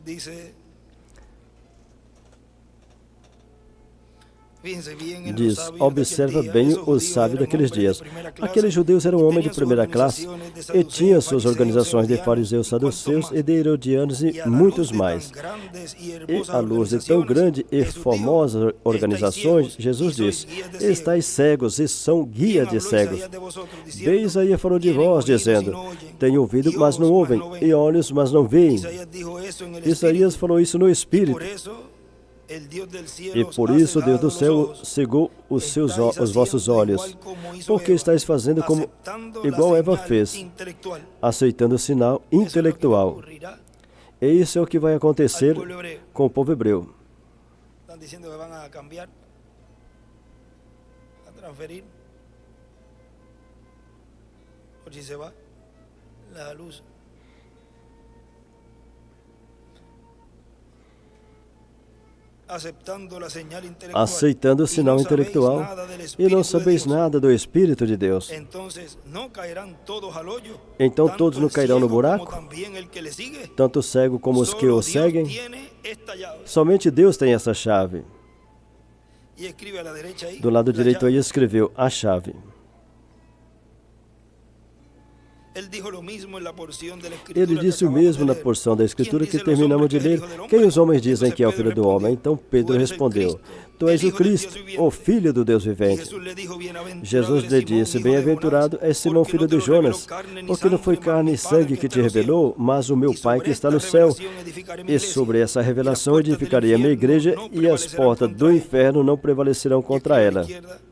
Dice, fíjense bien en los Diz, sabios observa de aquel bem día. Esos os judíos sábios eran daqueles hombres de dias. primera clase, Aqueles judeus eram y homens de tenían sus primeira classe organizaciones de e saduceos, tinham suas fariseos, organizações de herodianos, fariseus, y cuantos saduceus más. e de herodianos E e à luz muitos de mais. tão grandes e E hermosas à luz de tão grande e organizações, famosas Jesus dijo, organizações, "Estáis Jesus ciegos, diz, e sois guias de cegos." estáis cegos e são guia Quem de habló cegos. Isaías de vosotros, diciendo, Bem, Isaías falou de "Tienen vós, oídos e dizendo, não oyen, têm ouvido, e mas não ojos, ouvem, mas não e veem." olhos, mas não veem. Isaías dijo eso en el Isaías Espíritu. falou isso no Y Espírito. por eso, el Dios del cielo E os por ha isso Deus cegado do los céu ojos. cegou os vossos Estáis olhos, haciendo igual como hizo porque Eva, estáis fazendo como aceptando igual la Eva señal fez, intelectual. aceitando o sinal Eso es lo que intelectual. ocurrirá E isso é o que vai acontecer al pueblo hebreo. com o povo hebreu. Están diciendo que van a cambiar, a transferir, por si se va la luz. Aceptando la señal intelectual. Aceitando o Y sinal no sabéis intelectual, nada del e não Espíritu de sabeis Dios. nada do Espírito de Deus. Entonces no caerán todos al hoyo. Então tanto todos não el cairão no ciego buraco? como también el que le sigue. Tanto o cego como os que Solo o Dios seguem. tiene esta llave. Somente Deus tem essa chave. Y escribe a la derecha ahí. Do lado la direito llave. aí escreveu a chave. Él dijo lo mismo en la porción de la Ele escritura que disse o acabamos mesmo de na leer. porção da Escritura ¿Quién que dice los terminamos hombres de que es el ler. Hijo del Hombre? Quem os homens dizem que é o Entonces Filho do Pedro Homem? respondió, Então Pedro "Tú eres el respondeu, Cristo, Tu és el o Hijo del Dios Cristo, viviente." o Filho do Deus Y vivente. Jesús le dijo, "Bienaventurado Jesus eres lhe Simón, disse, hijo de bem-aventurado Jonás, és Simão, porque filho no te de lo reveló Jonas, carne ni porque não foi sangre, mas carne e mi Padre sangue que que está te en los revelou, cielos. mas o meu E Pai sobre que está esta no céu. revelación edificaré mi E iglesia, sobre essa y las revelação puertas del edificarei a minha infierno igreja, no e as prevalecerán portas contra do ella." inferno não prevalecerão Y contra escribe a ela. la izquierda,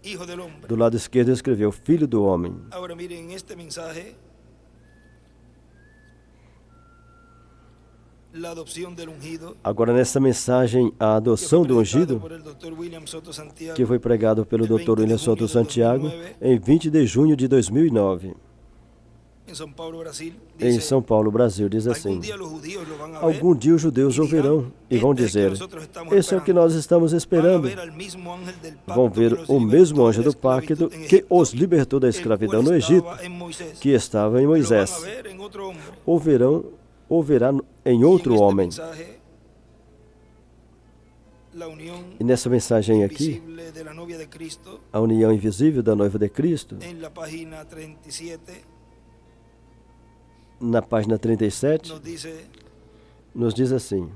Hijo del Hombre. Do lado esquerdo escreveu Filho do Homem. Ahora miren este mensaje, la adopción del ungido, Agora nessa mensagem, a que adoção fue do predicado ungido, por el Dr. William Soto Santiago, que foi pregado pelo El Dr. 20 de William junio Soto de Santiago 2009, em 20 de junho de 2009, en São Paulo, Brasil, em dice, São Paulo, Brasil, diz "Algún assim, día los judíos lo van a ver algum dia os judeus y dirán, ouvirão e vão este es que dizer, nosotros estamos esse é o que esperando." nós estamos Van a esperando. ver al mismo ángel del pacto Vão que ver los o libertó mesmo de anjo la do pacto esclavitud en que Egipto, os libertou da el escravidão cual no Egito, estaba en Moisés. que estava em Lo van a Moisés. ver en otro hombre. Ouvirá em Y en outro este homem. mensaje, E nessa mensagem aqui, a união invisível da noiva de Cristo, na página 37, nos diz assim: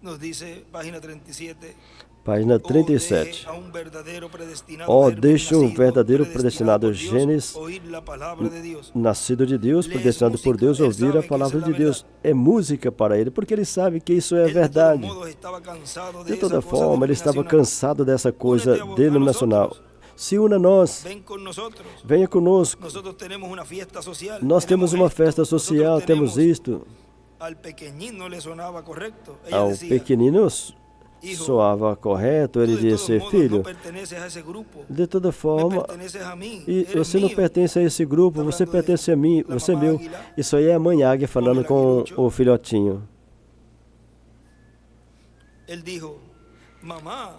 Nos dice, página 37. Página 37. Deixe um verdadeiro predestinado Gênesis, nascido de Deus, predestinado por Deus, ouvir a palavra de Deus. É música para ele, porque ele sabe que isso é verdade. De toda forma, ele estava cansado dessa coisa denominacional. Se una a nós, venha conosco. Nós temos uma festa social, temos isto. Ao pequenino soava correto, ele disse: filho, de toda forma, e você não pertence a esse grupo, você pertence a mim, você é meu. Isso aí é a mãe águia falando com o filhotinho.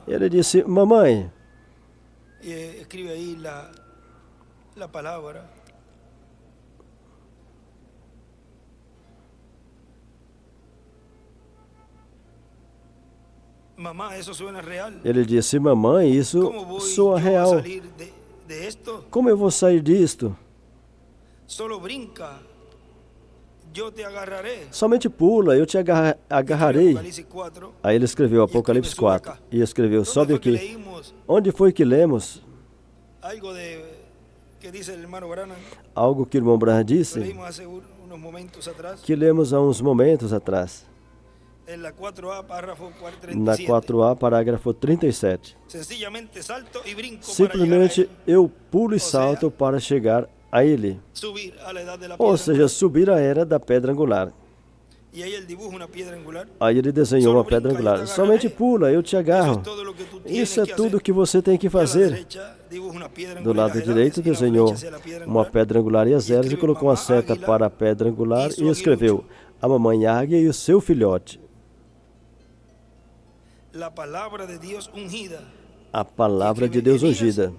Ele disse: mamãe. Escreve aí a palavra. Ele disse: mamãe, isso soa real. Como eu vou sair disto? Somente pula, eu te agarrarei. Aí ele escreveu Apocalipse 4 e escreveu: sobe aqui. Onde foi que lemos? Algo que o irmão Branham disse, que lemos há uns momentos atrás. Na 4A, parágrafo 37. Simplesmente eu pulo e salto para chegar a ele. Ou seja, subir a era da pedra angular. Aí ele desenhou uma pedra angular. Somente pula, eu te agarro. Isso é tudo que você tem que fazer. Do lado direito desenhou uma pedra angular e as eras e colocou uma seta para a pedra angular e escreveu: a mamãe águia e o seu filhote. A palavra de Deus ungida.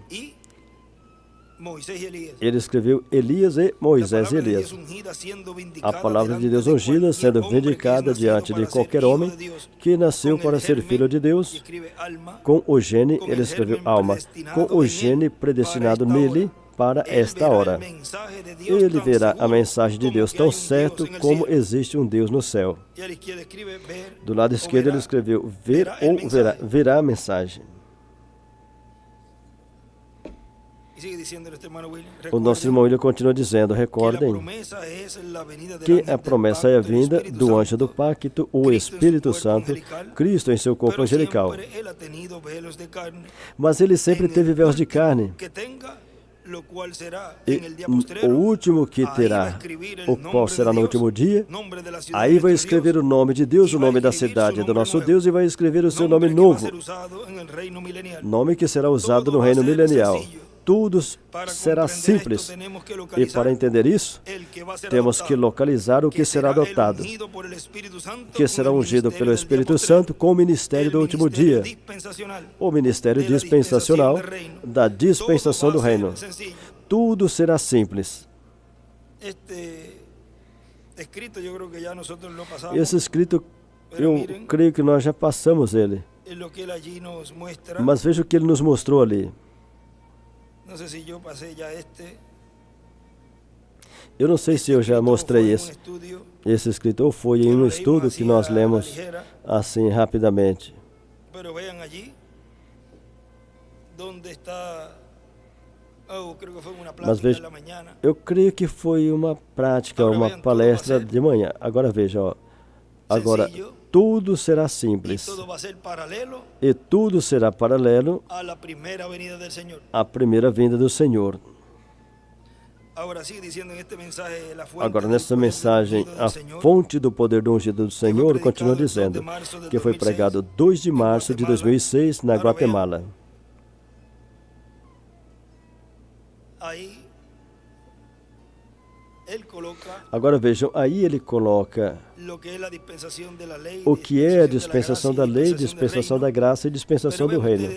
Ele escreveu Elias e Moisés e Elias. A palavra de Deus ungida sendo vindicada diante de qualquer homem que nasceu para ser filho de Deus. Com o gene, ele escreveu alma. Com o gene predestinado nele para esta hora. Ele verá a mensagem de Deus tão certo como existe um Deus no céu. Do lado esquerdo ele escreveu ver ou verá a mensagem. O nosso irmão William continua dizendo: recordem que a promessa é a vinda do anjo do pacto, o Espírito Santo, Cristo em seu corpo angelical. Mas ele sempre teve véus de carne. E o último que terá, o qual será no último dia, aí vai escrever o nome de Deus, o nome da cidade do nosso Deus, e vai escrever o seu nome novo, nome que será usado no reino milenial. Tudo será simples. E para entender isso, temos que localizar o que será adotado, que será ungido pelo Espírito Santo com o ministério do último dia, o ministério dispensacional da dispensação do reino. Tudo será simples. Esse escrito, eu creio que nós já passamos ele. Mas veja o que ele nos mostrou ali. Eu não sei se eu já mostrei esse escrito, ou foi em um estudo que nós lemos assim rapidamente. Mas veja, eu creio que foi uma prática, uma palestra de manhã. Agora veja, ó. Agora, tudo será simples. E tudo será paralelo à primeira vinda do Senhor. Agora, nessa mensagem, a fonte do poder do ungido do Senhor continua dizendo que foi pregado 2 de março de 2006 na Guatemala. Agora vejam, aí ele coloca o que é a dispensação da lei, dispensação da graça e dispensação do reino.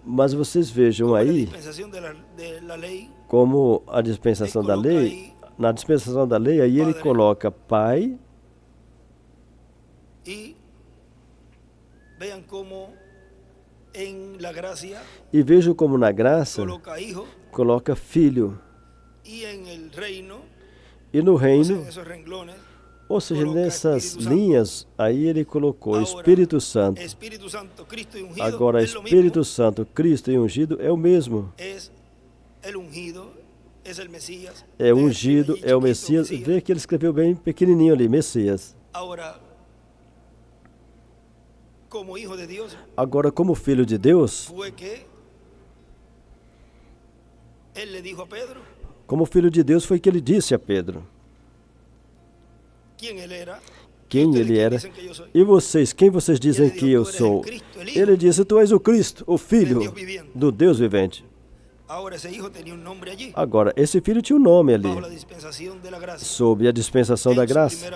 Mas vocês vejam aí como a dispensação da lei, na dispensação da lei, aí ele coloca Pai. E vejam como na graça coloca Filho. E no reino, ou seja, nessas linhas, aí ele colocou Espírito Santo. Agora, Espírito Santo, Cristo e ungido é o mesmo. É ungido, é o Messias. Vê que ele escreveu bem pequenininho ali, Messias. Agora, como filho de Deus, como filho de Deus foi que ele disse a Pedro quem ele era. E vocês, quem vocês dizem que eu sou? Ele disse, tu és o Cristo, o Filho do Deus vivente. Agora, esse filho tinha um nome ali, sob a dispensação da graça,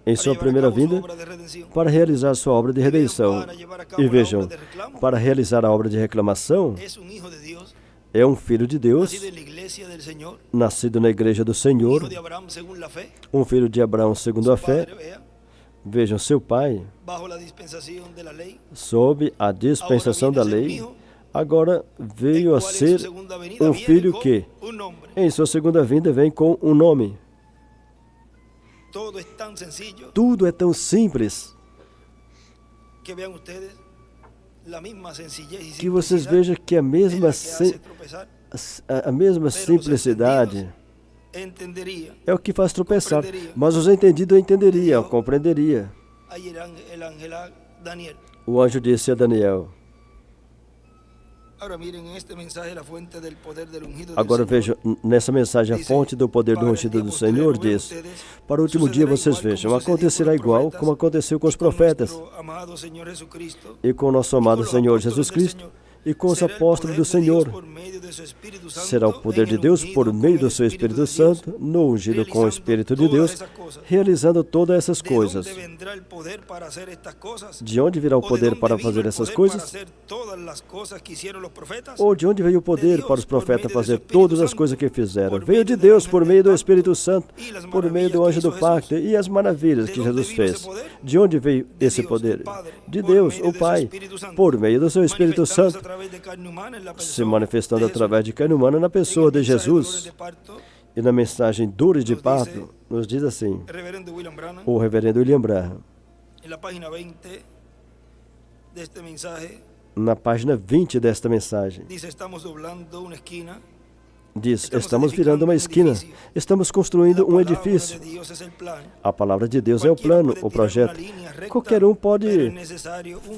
em sua primeira vinda, para realizar sua obra de redenção. E vejam, para realizar a obra de reclamação, é um filho de Deus, nascido na igreja do Senhor, um filho de Abraão segundo a fé. Vejam, seu pai, sob a dispensação da lei, agora veio a ser um filho que, em sua segunda vinda, vem com um nome. Tudo é tão simples que vocês vejam que a mesma simplicidade é o que faz tropeçar. Mas os entendidos entenderiam, compreenderia. O anjo disse a Daniel. Agora vejam, nessa mensagem, a fonte do poder do ungido do Senhor diz, para o último dia vocês vejam, acontecerá igual como aconteceu com os profetas e com o nosso amado Senhor Jesus Cristo e com os apóstolos do Senhor. Será o poder de Deus por meio do seu Espírito Santo, no ungido com o Espírito de Deus, realizando todas essas coisas. De onde virá o poder para fazer essas coisas? Ou de onde veio o poder para os profetas fazer todas as coisas que fizeram? Veio de Deus por meio do Espírito Santo, por meio do anjo do pacto e as maravilhas que Jesus fez. De onde veio esse poder? De Deus, o Pai, por meio do seu Espírito Santo, se manifestando através de carne humana na pessoa de Jesus. E na mensagem dura de parto, nos diz assim, o reverendo William Branham, na página 20 desta mensagem, diz, estamos virando uma esquina, estamos construindo um edifício. A palavra de Deus é o plano, o projeto. Qualquer um pode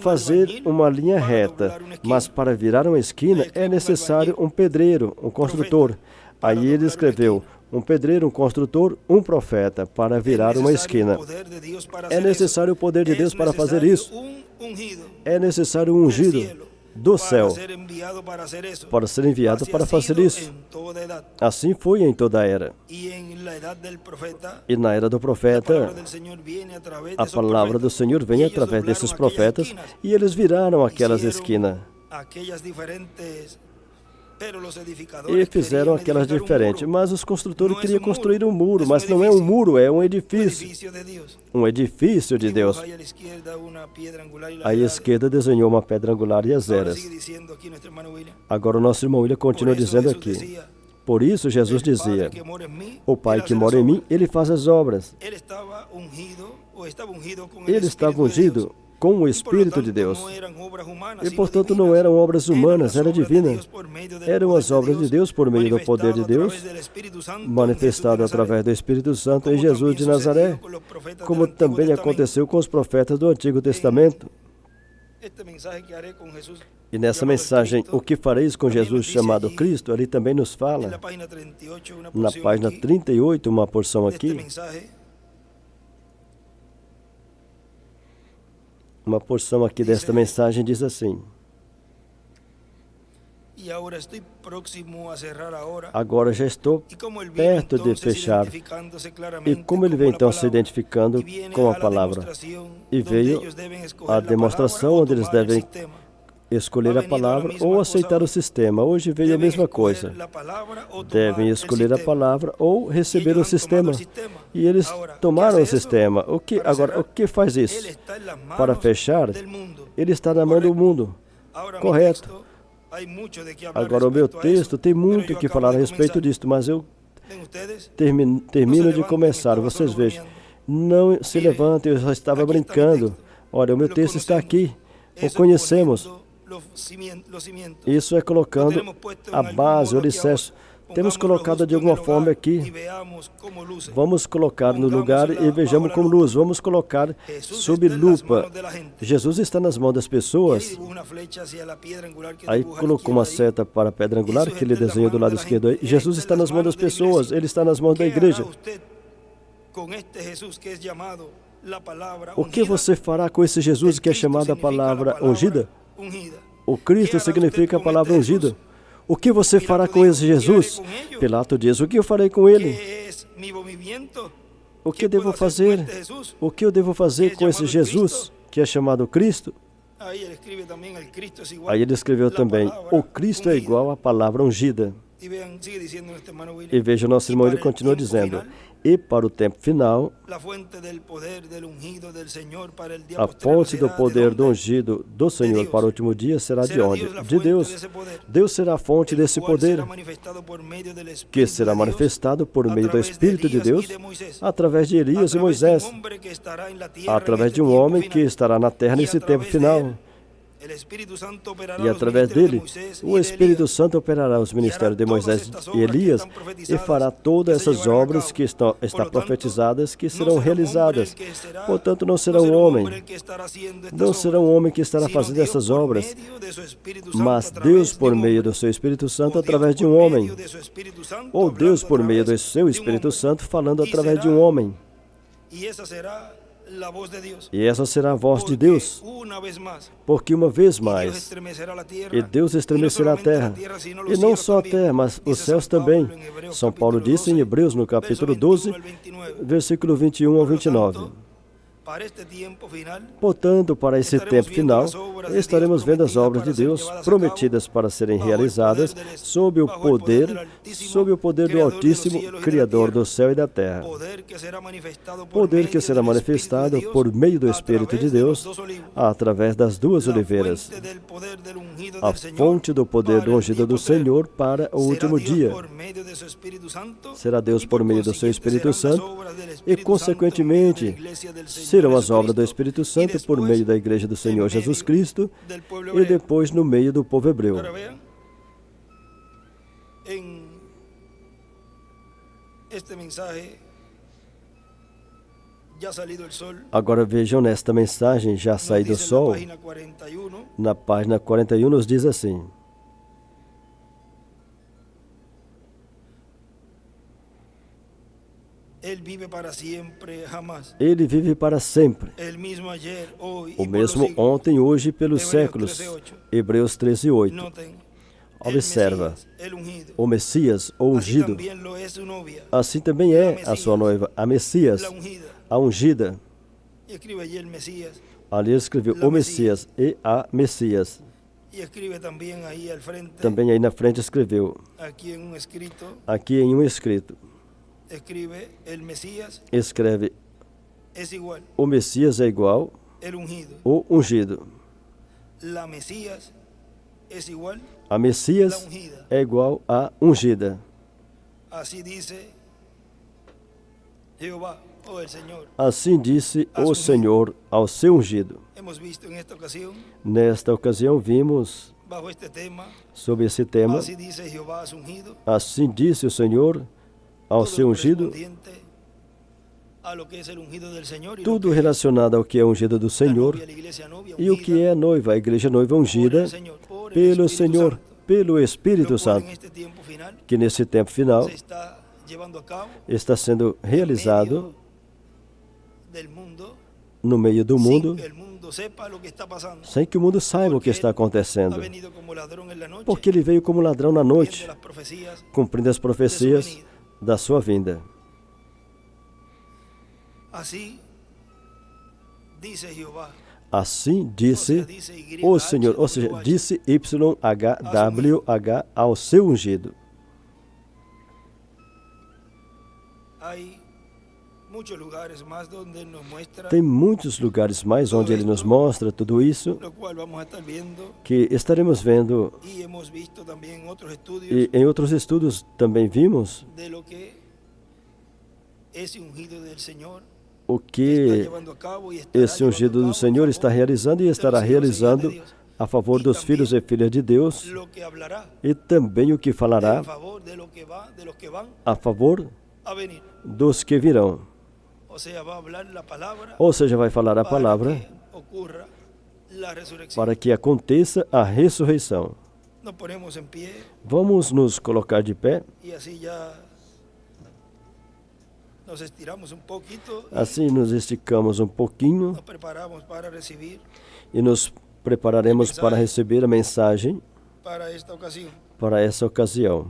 fazer uma linha reta, mas para virar uma esquina é necessário um pedreiro, um construtor. Aí ele escreveu, um pedreiro, um construtor, um profeta, para virar uma esquina. É necessário o poder de Deus para fazer isso. É necessário um ungido do céu para ser enviado para fazer isso. Assim foi em toda a era. E na era do profeta, a palavra do Senhor vem através desses profetas e eles viraram aquelas esquinas e fizeram aquelas diferentes. Mas os construtores queriam construir um muro, mas não é um muro, é um edifício. Um edifício de Deus. À esquerda desenhou uma pedra angular e as eras. Agora o nosso irmão William continua dizendo aqui. Por isso Jesus dizia, o Pai que mora em mim, Ele faz as obras. Ele estava ungido com o Espírito de Deus. E, portanto, não eram obras humanas, era divina. Eram as obras de Deus por meio do poder de Deus, manifestado através do Espírito Santo em Jesus de Nazaré, como também aconteceu com os profetas do Antigo Testamento. E nessa mensagem, o que fareis com Jesus chamado Cristo, ele também nos fala, na página 38, uma porção aqui, uma porção aqui desta mensagem diz assim, Agora já estou perto de fechar. E como ele vem então se identificando com a palavra? E veio a demonstração onde eles devem escolher a palavra ou aceitar o sistema. Hoje veio a mesma coisa. Devem escolher a palavra ou receber o sistema. E eles tomaram o sistema. Agora, o que faz isso? Para fechar, ele está na mão do mundo. Correto. Agora, o meu texto tem muito que falar a respeito disso, mas eu termino de começar. Vocês vejam. Não se levantem, eu já estava brincando. Olha, o meu texto está aqui. O conhecemos. Isso é colocando a base, o alicerce. Temos colocado de alguma forma aqui. Vamos colocar no lugar e vejamos com luz. Vamos colocar sob lupa. Jesus está nas mãos das pessoas. Aí colocou uma seta para a pedra angular que ele desenhou do lado esquerdo. Aí. Jesus está nas mãos das pessoas. Ele está nas mãos da igreja. O que você fará com esse Jesus que é chamado a palavra ungida? O Cristo significa a palavra ungida. O que você fará com esse Jesus? Pilato diz, o que eu farei com ele? O que devo fazer? O que eu devo fazer com esse Jesus que é chamado Cristo? Aí ele escreveu também, o Cristo é igual à palavra ungida. E veja, o nosso irmão, ele continua dizendo, e para o tempo final, a fonte do poder do ungido do Senhor para o último dia será de onde? De Deus. Deus será a fonte desse poder, que será manifestado por meio do Espírito de Deus, através de Elias e Moisés, através de um homem que estará na terra nesse tempo final. E através dele, o Espírito Santo operará os ministérios de Moisés e Elias e fará todas essas obras que estão profetizadas que serão realizadas. Portanto, não será um homem que estará fazendo essas obras, mas Deus por meio do seu Espírito Santo através de um homem, ou Deus por meio do seu Espírito Santo falando através de um homem. E essa será a voz de Deus, porque uma vez mais, e Deus estremecerá a terra, e não só a terra, mas os céus também. São Paulo disse em Hebreus, no capítulo 12, versículo 21 ao 29. Portanto, para esse tempo final, estaremos vendo as obras de Deus prometidas para serem realizadas sob o poder do Altíssimo, Criador do céu e da terra. Poder que será manifestado por meio do Espírito de Deus através das duas oliveiras. A fonte do poder do ungido do Senhor para o último dia. Será Deus por meio do seu Espírito Santo e, consequentemente, serão as obras do Espírito Santo por meio da Igreja do Senhor Jesus Cristo e depois no meio do povo hebreu. Agora vejam nesta mensagem, já saído o sol, na página 41 nos diz assim: Ele vive para sempre. O mesmo ontem, hoje e pelos séculos. Hebreus 13:8. Observa, o Messias, o ungido, assim também é a sua noiva, a Messias, a ungida. Ali escreveu o Messias e a Messias. Também aí na frente escreveu, aqui em um escrito, escreve, o Messias é igual, o ungido. A Messias é igual a ungida. Assim disse o Senhor ao seu ungido. Nesta ocasião vimos sobre esse tema. Assim disse o Senhor ao seu ungido. Tudo relacionado ao que é ungido do Senhor e o que é a noiva, a igreja noiva ungida pelo Senhor, pelo Espírito Santo, que nesse tempo final está sendo realizado no meio do sin mundo, que el mundo sepa lo que está pasando. sem que o mundo saiba o que está Ha acontecendo. venido como ladrón en la noche, Porque ele veio como ladrão na noite, cumpliendo las profecías. cumprindo as profecias da sua vinda. Así dice Jehová. Assim disse o Senhor, ou seja, disse YHWH ao seu ungido. Hay muchos lugares más donde nos muestra, Tem muitos lugares mais onde ele nos mostra tudo isso, lo cual vamos a estar viendo, que estaremos vendo, y hemos visto también en otros estudios e em outros estudos também vimos de lo que esse ungido del Señor o está que llevando a cabo y estará esse ungido llevando a do cabo Senhor en está favor realizando e estará de los hijos e hijas de realizando Dios, a favor dos filhos e filhas de Deus, lo que hablará e também o que falará en favor de lo que va, de los que van a favor a venir. dos que virão. O sea, va a hablar la palabra Ou seja, vai falar a para palavra que ocurra la resurrección. para que aconteça a ressurreição. Nos ponemos en pie Vamos nos colocar de pé, y así ya nos estiramos un poquito y assim nos esticamos um pouquinho nos preparamos para recibir e nos prepararemos para receber a mensagem para esta ocasión. para essa ocasião.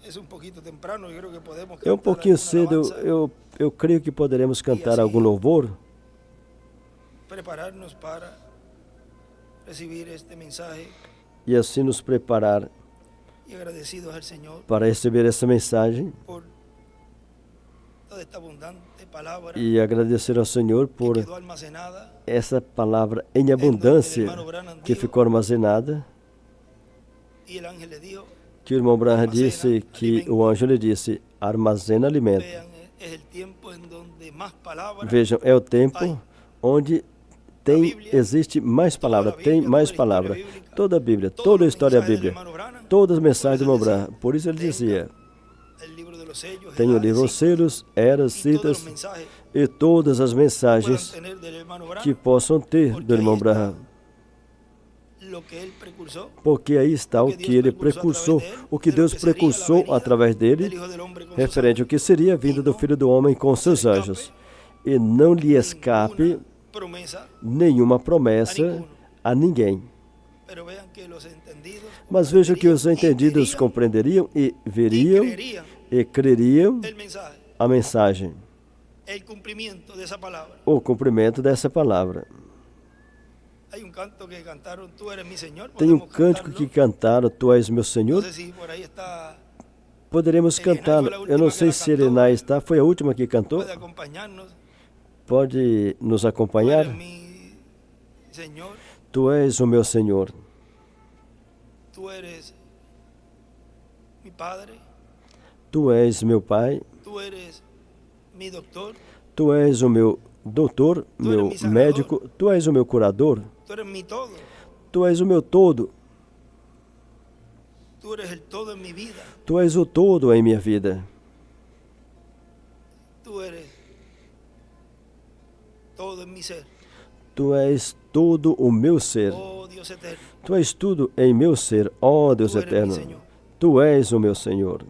Es un poquito temprano, yo creo que podemos É um cantar pouquinho alguna cedo, alabanza, eu creio que poderemos cantar algum louvor prepararnos para recibir este mensaje e assim nos preparar y agradecidos al Señor para receber essa mensagem por toda esta abundante palabra e agradecer ao Senhor que por quedó almacenada essa palavra em abundância que ficou armazenada. y el ángel le dijo, Que o irmão Branham disse que o anjo lhe disse, armazena alimento. vean, es el tiempo en donde más palabras Vejam, é o tempo onde existe mais palavra, tem mais palavra. Toda a Bíblia, toda a história da Bíblia, todas as mensagens do irmão Branham. Por isso ele dizia, el libro de los sellos, tem o livro Os Selos, Eras, y todos los Citas mensajes e todas as puedan mensagens tener del hermano Branham, que possam ter do irmão Branham. lo que él precursó, Porque aí está o que ele precursou, o que Deus precursou através dele, del Hijo del Hombre con sus referente ao que seria a vinda do Filho do Homem com seus anjos. E não lhe escape promesa, nenhuma promessa a ninguém. pero vean que los entendidos Mas vejam que os entendidos comprenderiam compreenderiam e veriam creerían e creriam el mensaje, a mensagem, el cumplimiento de esa palabra. o cumprimento dessa palavra. Hay un canto que cantaron, tú eres mi Señor. Tem um podemos cântico cantarlo. que cantaram, Tu és meu No Senhor. sé si por ahí está, Poderemos cantá-lo. Eu não sei se Erenai está, foi a última que cantou. puede acompañarnos. Pode nos Tú acompanhar? eres mi Señor, Tu és o meu Senhor. tú eres mi Padre, Tu és meu Pai. tú eres mi doctor, Tu és o meu doutor, meu médico. Tu és o meu curador. tú eres mi todo, Tu és o meu todo. tú eres el todo en mi vida, Tu és o todo em minha vida. tú eres todo en mi ser. Tu és todo o meu ser. Oh Dios eterno, Tu és tudo em meu ser, ó Deus tú eres mi eterno. Señor. Tu és o meu Senhor.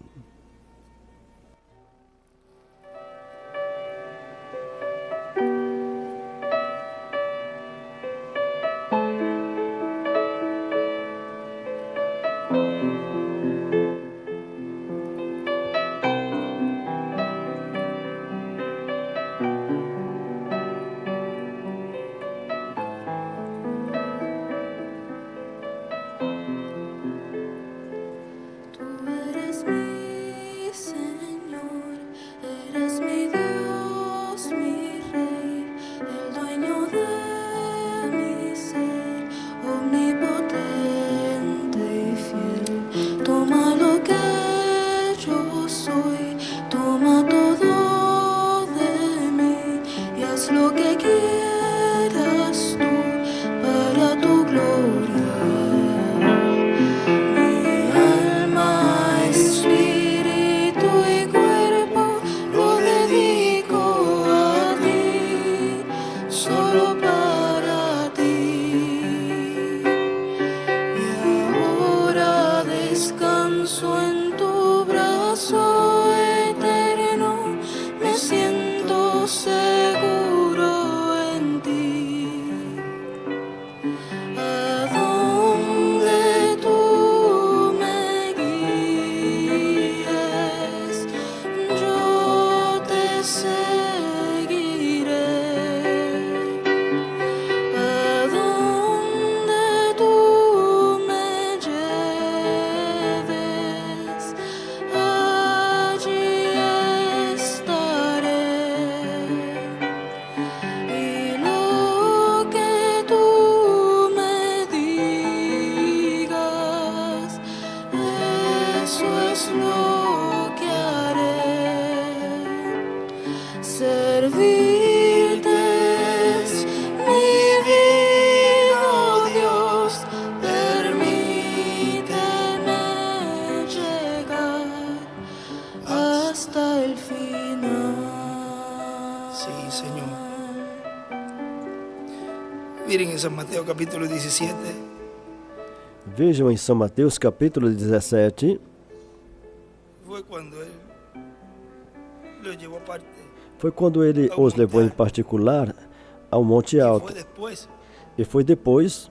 Tú eres mi Señor, eres mi Dios, mi Rey, el dueño de mi ser, omnipotente y fiel. Toma lo que yo soy, toma todo de mí y haz lo que quieras tú para tu gloria. Mi alma, espíritu y cuerpo lo dedico a ti, solo para ti. Y ahora descanso en tu brazo eterno. el final. Sí, Señor. Miren en San Mateo capítulo 17. Vejam em São Mateus capítulo 17, Fue cuando Él los llevó aparte. foi quando ele os levou em particular ao Monte Y Alto. fue después E foi depois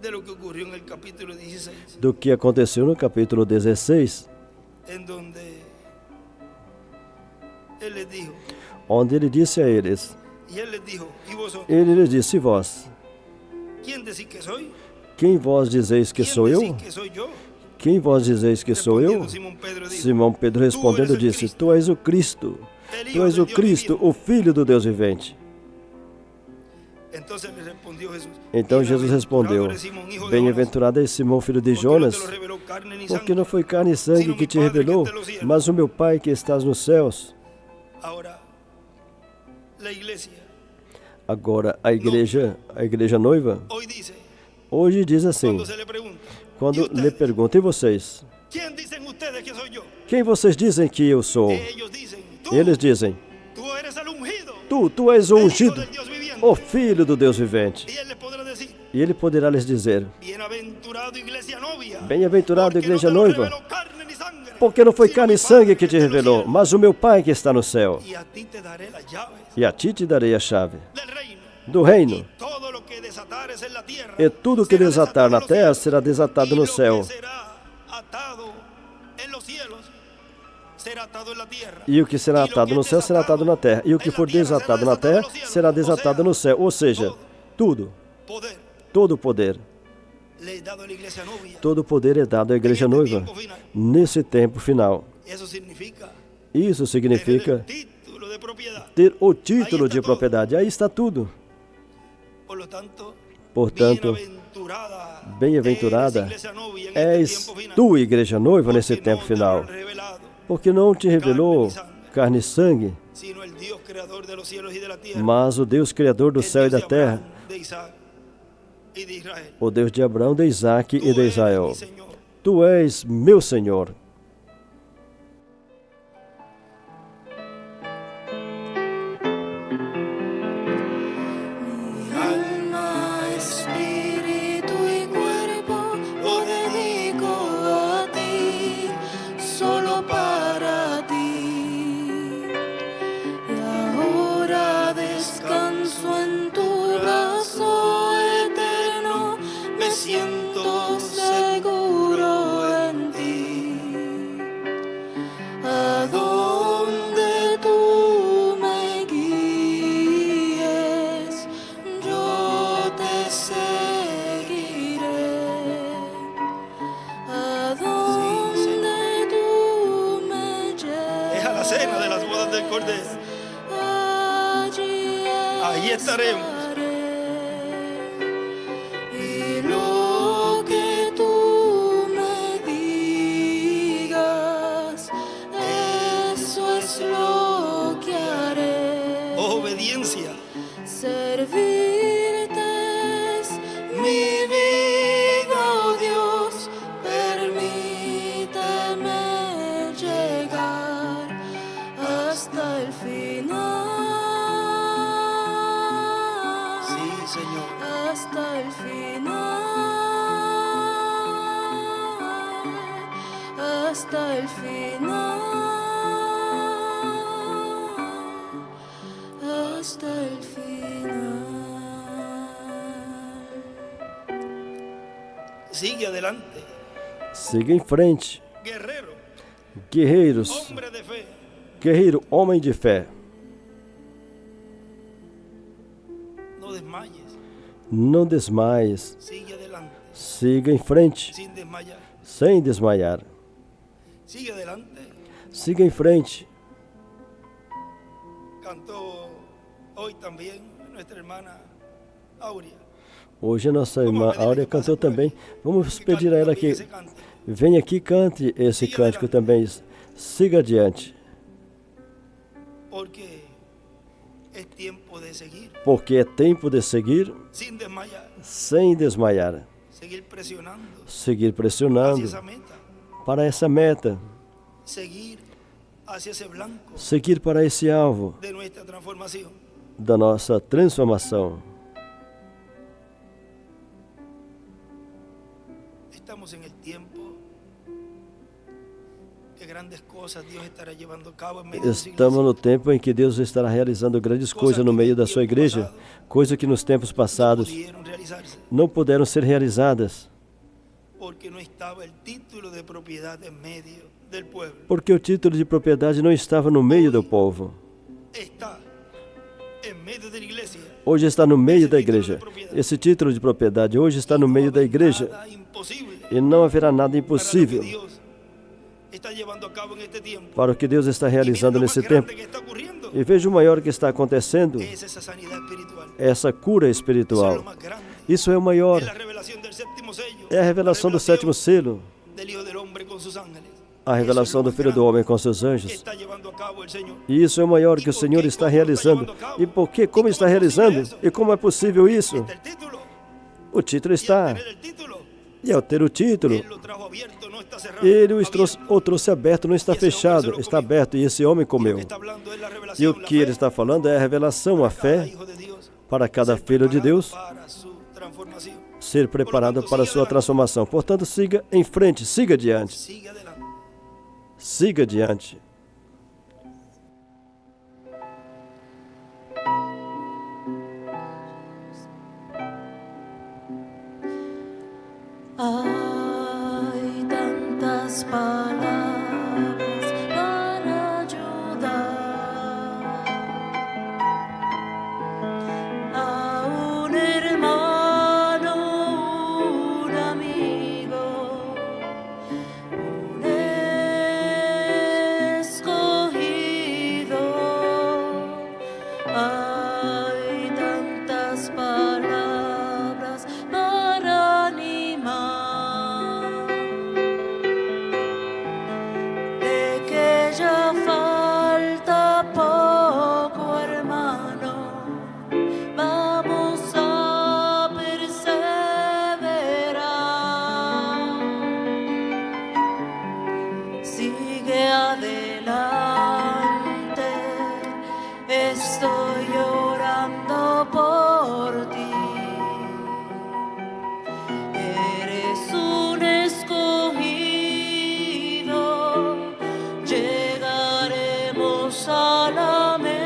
de lo que ocurrió en el capítulo 16, do que aconteceu no capítulo 16, en donde Él les dijo, onde ele disse a eles, y Él les dijo, ¿y vosotros? ele lhes disse, e vós, ¿Quién decís que soy? quem vós dizeis que ¿Quién sou eu? decís que soy yo? Quem vós dizeis que sou eu? Respondiendo Simón Pedro dijo, Simão Pedro respondendo disse, tu és o Cristo, tu és o Cristo, o Filho do Deus vivente. Entonces le respondió Jesús, Então Jesus respondeu, "Bienaventurado eres, Simón, hijo de Jonás, bem-aventurado és Simão, filho de porque no te Jonas, lo reveló carne ni porque sangre, não foi carne e sangue que te revelou, mas o meu Pai que estás nos céus. Ahora, la iglesia Agora, a igreja noiva, hoy dice, hoje diz assim, cuando se le pregunta, quando "¿Y lhe ustedes? perguntam, e vocês? ¿Quién dicen ustedes que soy yo?" Quem vocês dizem que eu sou? Ellos dicen, Eles dizem, tú eres el ungido, tu és o el hijo ungido, del Dios viviente. o Filho do Deus vivente. Y él les podrá decir, E ele poderá lhes dizer, bienaventurado iglesia novia, bem-aventurado porque igreja no te lo noiva, reveló carne ni sangre, porque não foi sino carne e mi sangue Padre que te está en los revelou, cielos. mas o meu Pai que está no céu. Y a ti te daré las llaves E a ti te darei a chave del reino. do reino. Y todo lo que desatares en la tierra, E tudo que será desatar desatado na en los terra cielos. será desatado Y no lo céu. que será atado en los cielos, será atado en la tierra. E o que será Y lo atado que no es céu será atado na terra. E o que en la for tierra será desatado na terra en los cielos. será desatado no céu. Ou seja, tudo, Poder todo o poder, le he dado a la iglesia novia. todo o poder é dado à igreja en este noiva tiempo final. nesse tempo final. Eso significa Isso tener significa el título de propiedad. ter o título Aí está de tudo. propriedade. Aí está tudo. Por lo tanto, Portanto, bienaventurada bem-aventurada eres, iglesia novia, en és este tiempo final, tu, igreja noiva, porque nesse no tempo te lo final. han revelado, Porque não te revelou carne e sangue, sino el Dios creador de los cielos y de la tierra, mas o Deus Criador do el céu e Dios da de terra, Abraham, de Isaac y de Israel. o Deus de Abraão, de Isaac e Tú de eres Israel. mi Señor. Tu és meu Senhor. Mi alma, espíritu y cuerpo lo dedico a ti, solo para ti. Y ahora descanso en tu brazo eterno, me siento seguro en ti. A donde tú me guíes, yo te seguiré. A donde tú me lleves, Es a la cena de las bodas del Cordero. allí estaremos. Y lo que tú me digas, eso es lo que haré. Obediencia. Servirte es mi vida, oh Dios, permíteme llegar hasta el final. Sí, Señor. Hasta el final. Hasta el final. Hasta el final. Sigue adelante. Siga em frente. Guerrero. Guerreiros, Hombre de fe. guerreiro, homem de fé. No desmayes. Não desmaies. Sigue adelante. Siga em frente, Sin desmayar. sem desmaiar. Sigue adelante. Siga em frente. Cantó hoy también nuestra hermana Aurea. Hoje a nossa irmã Áurea cantou também. Vamos pedir a ela que venha aqui e cante esse cântico também. Siga adiante, Porque es tiempo de seguir. porque é tempo de seguir Sin desmayar. sem desmaiar. Seguir presionando Seguir hacia pressionando esa meta. para essa meta. Seguir hacia ese blanco seguir para esse alvo de nuestra transformación. da nossa transformação. Estamos en el tiempo que grandes cosas Dios estará llevando a cabo en medio de su Estamos iglesia. no tempo em que Deus estará realizando grandes coisas no meio da sua igreja, coisas que nos tempos passados Pudieron realizarse não puderam ser realizadas, porque no estaba el título de propiedad en medio del pueblo. porque o título de propriedade não estava no meio do povo. Está en medio de la iglesia. Hoje está no meio da igreja. Esse título de propriedade hoje está no meio da igreja Nada imposible e não haverá nada para lo que impossível Dios está llevando a cabo en este tiempo. para o que Deus está Y miren realizando lo más nesse tempo. grande que está ocurriendo. E veja o maior que está acontecendo, Es esa sanidad espiritual. essa cura Eso es espiritual. lo más grande. Isso é o maior, Es la revelación del séptimo sello. é a revelação do sétimo selo, Del Hijo del Hombre con sus ángeles. a revelação do Filho do Homem com seus Que anjos. está llevando a cabo el Señor. E isso é o maior que o Senhor está realizando. E por quê? Como está realizando? E como é possível isso? Está el título. O título Y al está. tener el título, E ao ter o título, Él lo trajo abierto, no está cerrado. ele abierto. o trouxe aberto, não está fechado, está aberto. E esse homem Y lo comeu. que está hablando es la E revelación, o la que ele fe está falando é a revelação, a para cada fé hijo de Dios, para cada ser filho de preparado Deus para su transformación. ser preparado para a sua transformação. Portanto, siga em frente, siga adiante, Sigue adelante. siga adiante. Hay tantas palabras para ayudar a un hermano, un amigo, un escogido. Hay tantas palabras para animar, de que ya falta poco, hermano, vamos a perseverar. Sigue adelante, estoy orando por ti. Eres un escogido, llegaremos a la meta.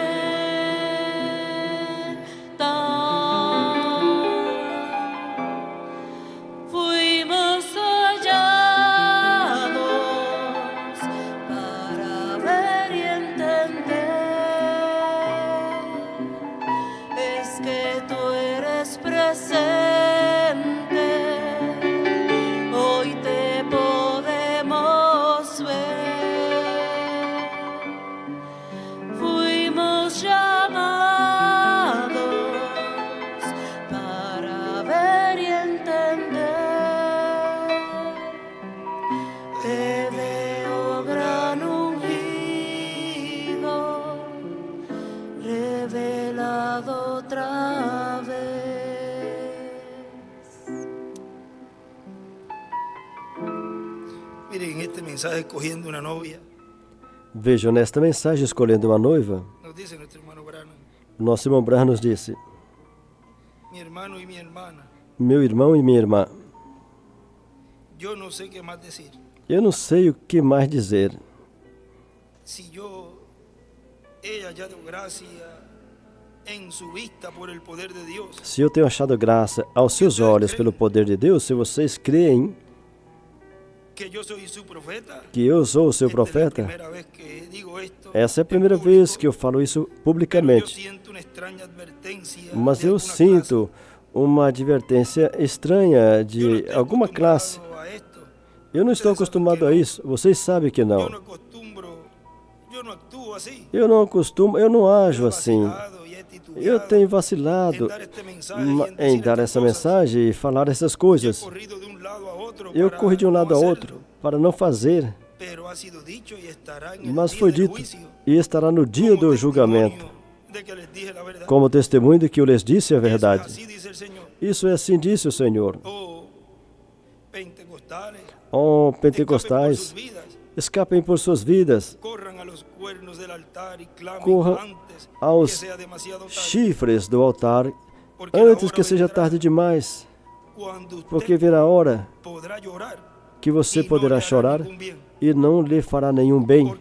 Fuimos hallados para ver y entender. Es que tú eres presente, hoy te podemos ver. Fuimos llamados para ver y entender. Te veo gran ungido, revelado otra vez. Miren, en este mensaje escogiendo una novia, Vejam, nesta mensagem, escolhendo uma noiva, nos dice nuestro hermano Branham, nosso irmão Branham nos disse: mi hermano y mi hermana, meu irmão e minha irmã, yo no sé qué más decir. eu não sei o que mais dizer. Si ella ya dio gracia en su vista por el poder de Dios, Se eu tenho achado graça aos seus olhos pelo poder de Deus, se vocês creem que yo soy su profeta, que eu sou o seu esta es la profeta, primera vez que digo esto essa é a en primeira público, vez que eu falo isso pero yo publicamente. siento una extraña advertencia Mas de eu alguna sinto uma advertência estranha clase. Yo no de estoy alguma classe. acostumbrado a esto. Eu não estou acostumado a isso. Vocês sabem que Yo no não. acostumbro, yo no actúo así. Eu não acostumo, eu não ajo assim. Vacilado y he titubeado Eu tenho vacilado en dar este mensaje y en em decir dar estas essa cosas. mensagem e falar essas Yo he coisas. corrido de un lado a otro Eu para corri de um no lado a hacerlo, outro para não fazer, pero ha sido dicho y estará en el mas día foi del dito juicio, e estará no dia como do testimonio julgamento, de que les dije la verdad. como testemunho de que eu lhes disse a Eso es verdade. así, dice el Señor. Isso é assim, disse o Senhor. Oh, pentecostales, Oh, escapen por sus pentecostais, vidas, escapem por suas vidas, corran a los corram aos chifres do altar antes que seja tarde demais, porque virá a hora que você poderá chorar e não lhe fará nenhum bem,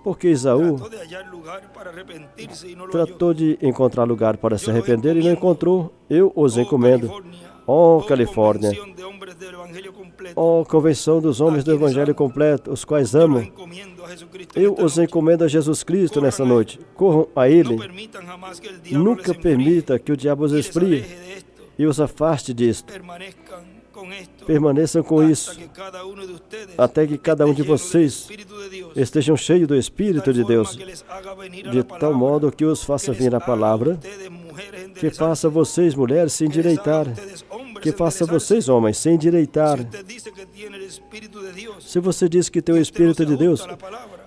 porque Esaú tratou de encontrar lugar para se arrepender e não encontrou. Eu os encomendo. Ó Califórnia, ó Convenção dos Homens do Evangelho Completo, os quais amam, eu os encomendo a Jesus Cristo nessa noite. Corram a Ele. Nunca permita que o diabo os esfrie e os afaste disto. Permaneçam com isso, até que cada um de vocês estejam cheios do Espírito de Deus, de tal modo que os faça vir a palavra, que faça vocês, mulheres, se endireitar, que faça vocês, homens, se endireitar. Se você diz que tem o Espírito de Deus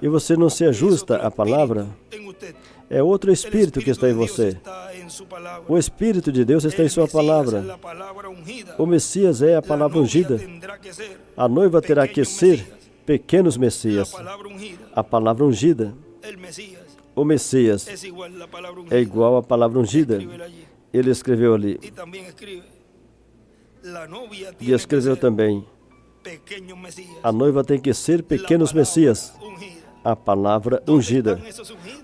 e você não se ajusta à palavra, é outro Espírito que está em você. O Espírito de Deus está em sua palavra. O Messias é a palavra ungida. A noiva terá que ser pequenos Messias. A palavra ungida. O Messias é igual à palavra ungida. Ele escreveu ali. E escreveu também: a noiva tem que ser pequenos Messias. A palavra ungida.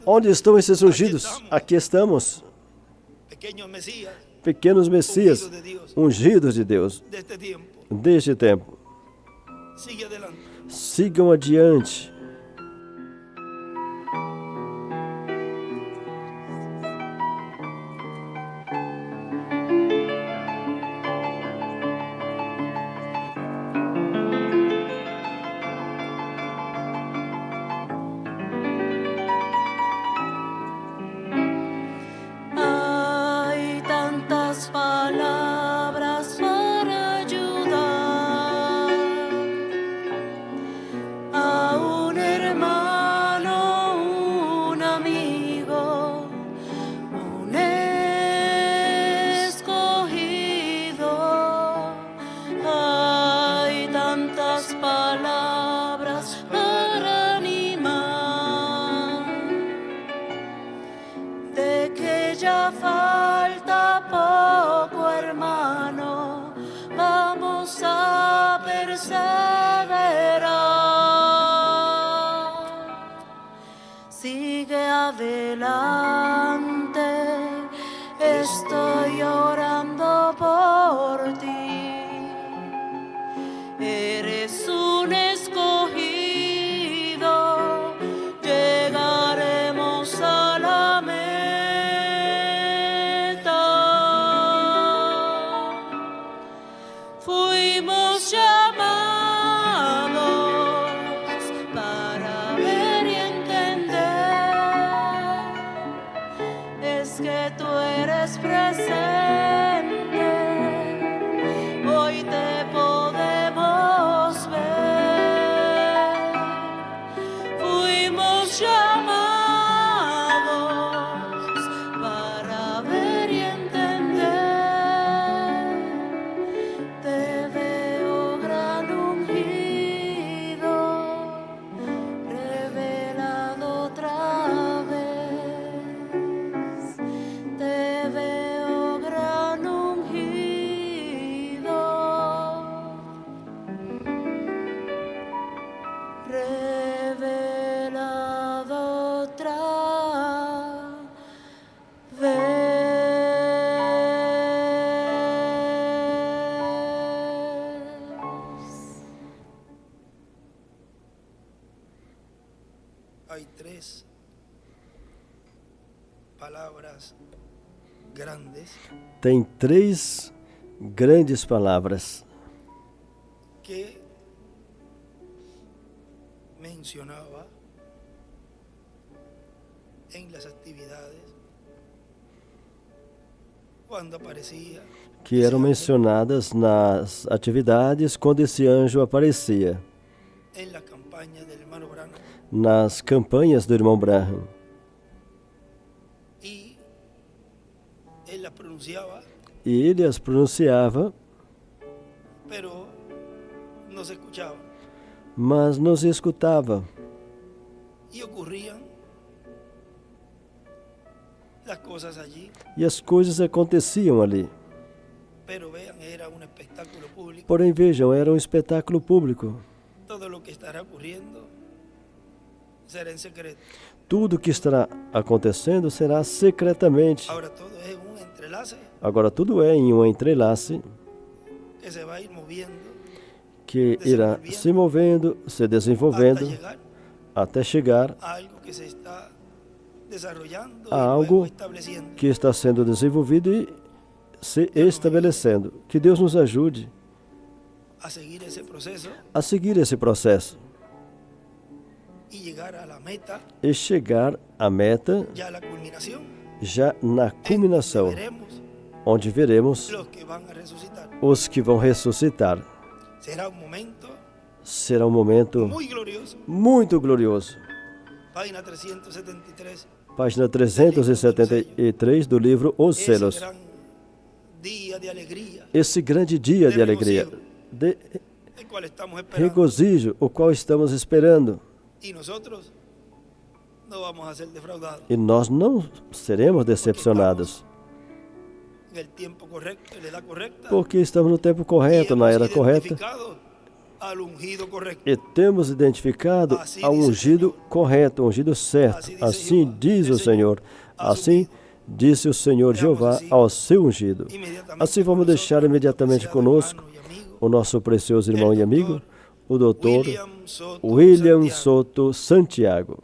Onde estão esses ungidos? Aqui estamos. Pequenos Messias, ungidos de Deus, deste tempo. Sigam adiante. Tem três grandes palavras que mencionava em las atividades quando aparecia, que eram mencionadas nas atividades quando esse anjo aparecia, nas campanhas do irmão Branham. E ele as pronunciava, mas não se escutava. y ocurrían las cosas allí. E as coisas aconteciam ali. Pero vean, era un espectáculo público. Porém, vejam, era um espetáculo público. Todo lo que estará ocurriendo será en secreto. Tudo que estará acontecendo será secretamente. Ahora todo es un entrelace Agora, tudo é em um entrelace que se va a ir moviendo que irá se movendo, se hasta desenvolvendo, llegar até chegar a algo que se está desarrollando a y luego algo estableciendo. que está sendo desenvolvido e se estabelecendo. Que Deus nos ajude A seguir ese proceso a seguir esse processo y llegar a la meta, e chegar à meta ya a la culminación, já na culminação, veremos onde veremos los que van a resucitar. os que vão ressuscitar. Será un momento Será um momento muy glorioso. muito glorioso. Página 373, Página 373 do livro Os ese Selos. gran día de alegría, Esse grande dia de alegria, de el cual estamos esperando. regozijo, o qual estamos esperando. Y nosotros no vamos a ser defraudados. E nós não seremos decepcionados, En el tiempo correcto, en la edad correcta. porque estamos no tempo correto, na era correta, Al ungido correcto. e temos identificado ao ungido correto, ao ungido certo. Assim diz o Senhor. Assim disse o Senhor Jeová ao seu ungido. Assim vamos deixar imediatamente conosco o nosso precioso irmão e amigo, o doutor William Soto Santiago.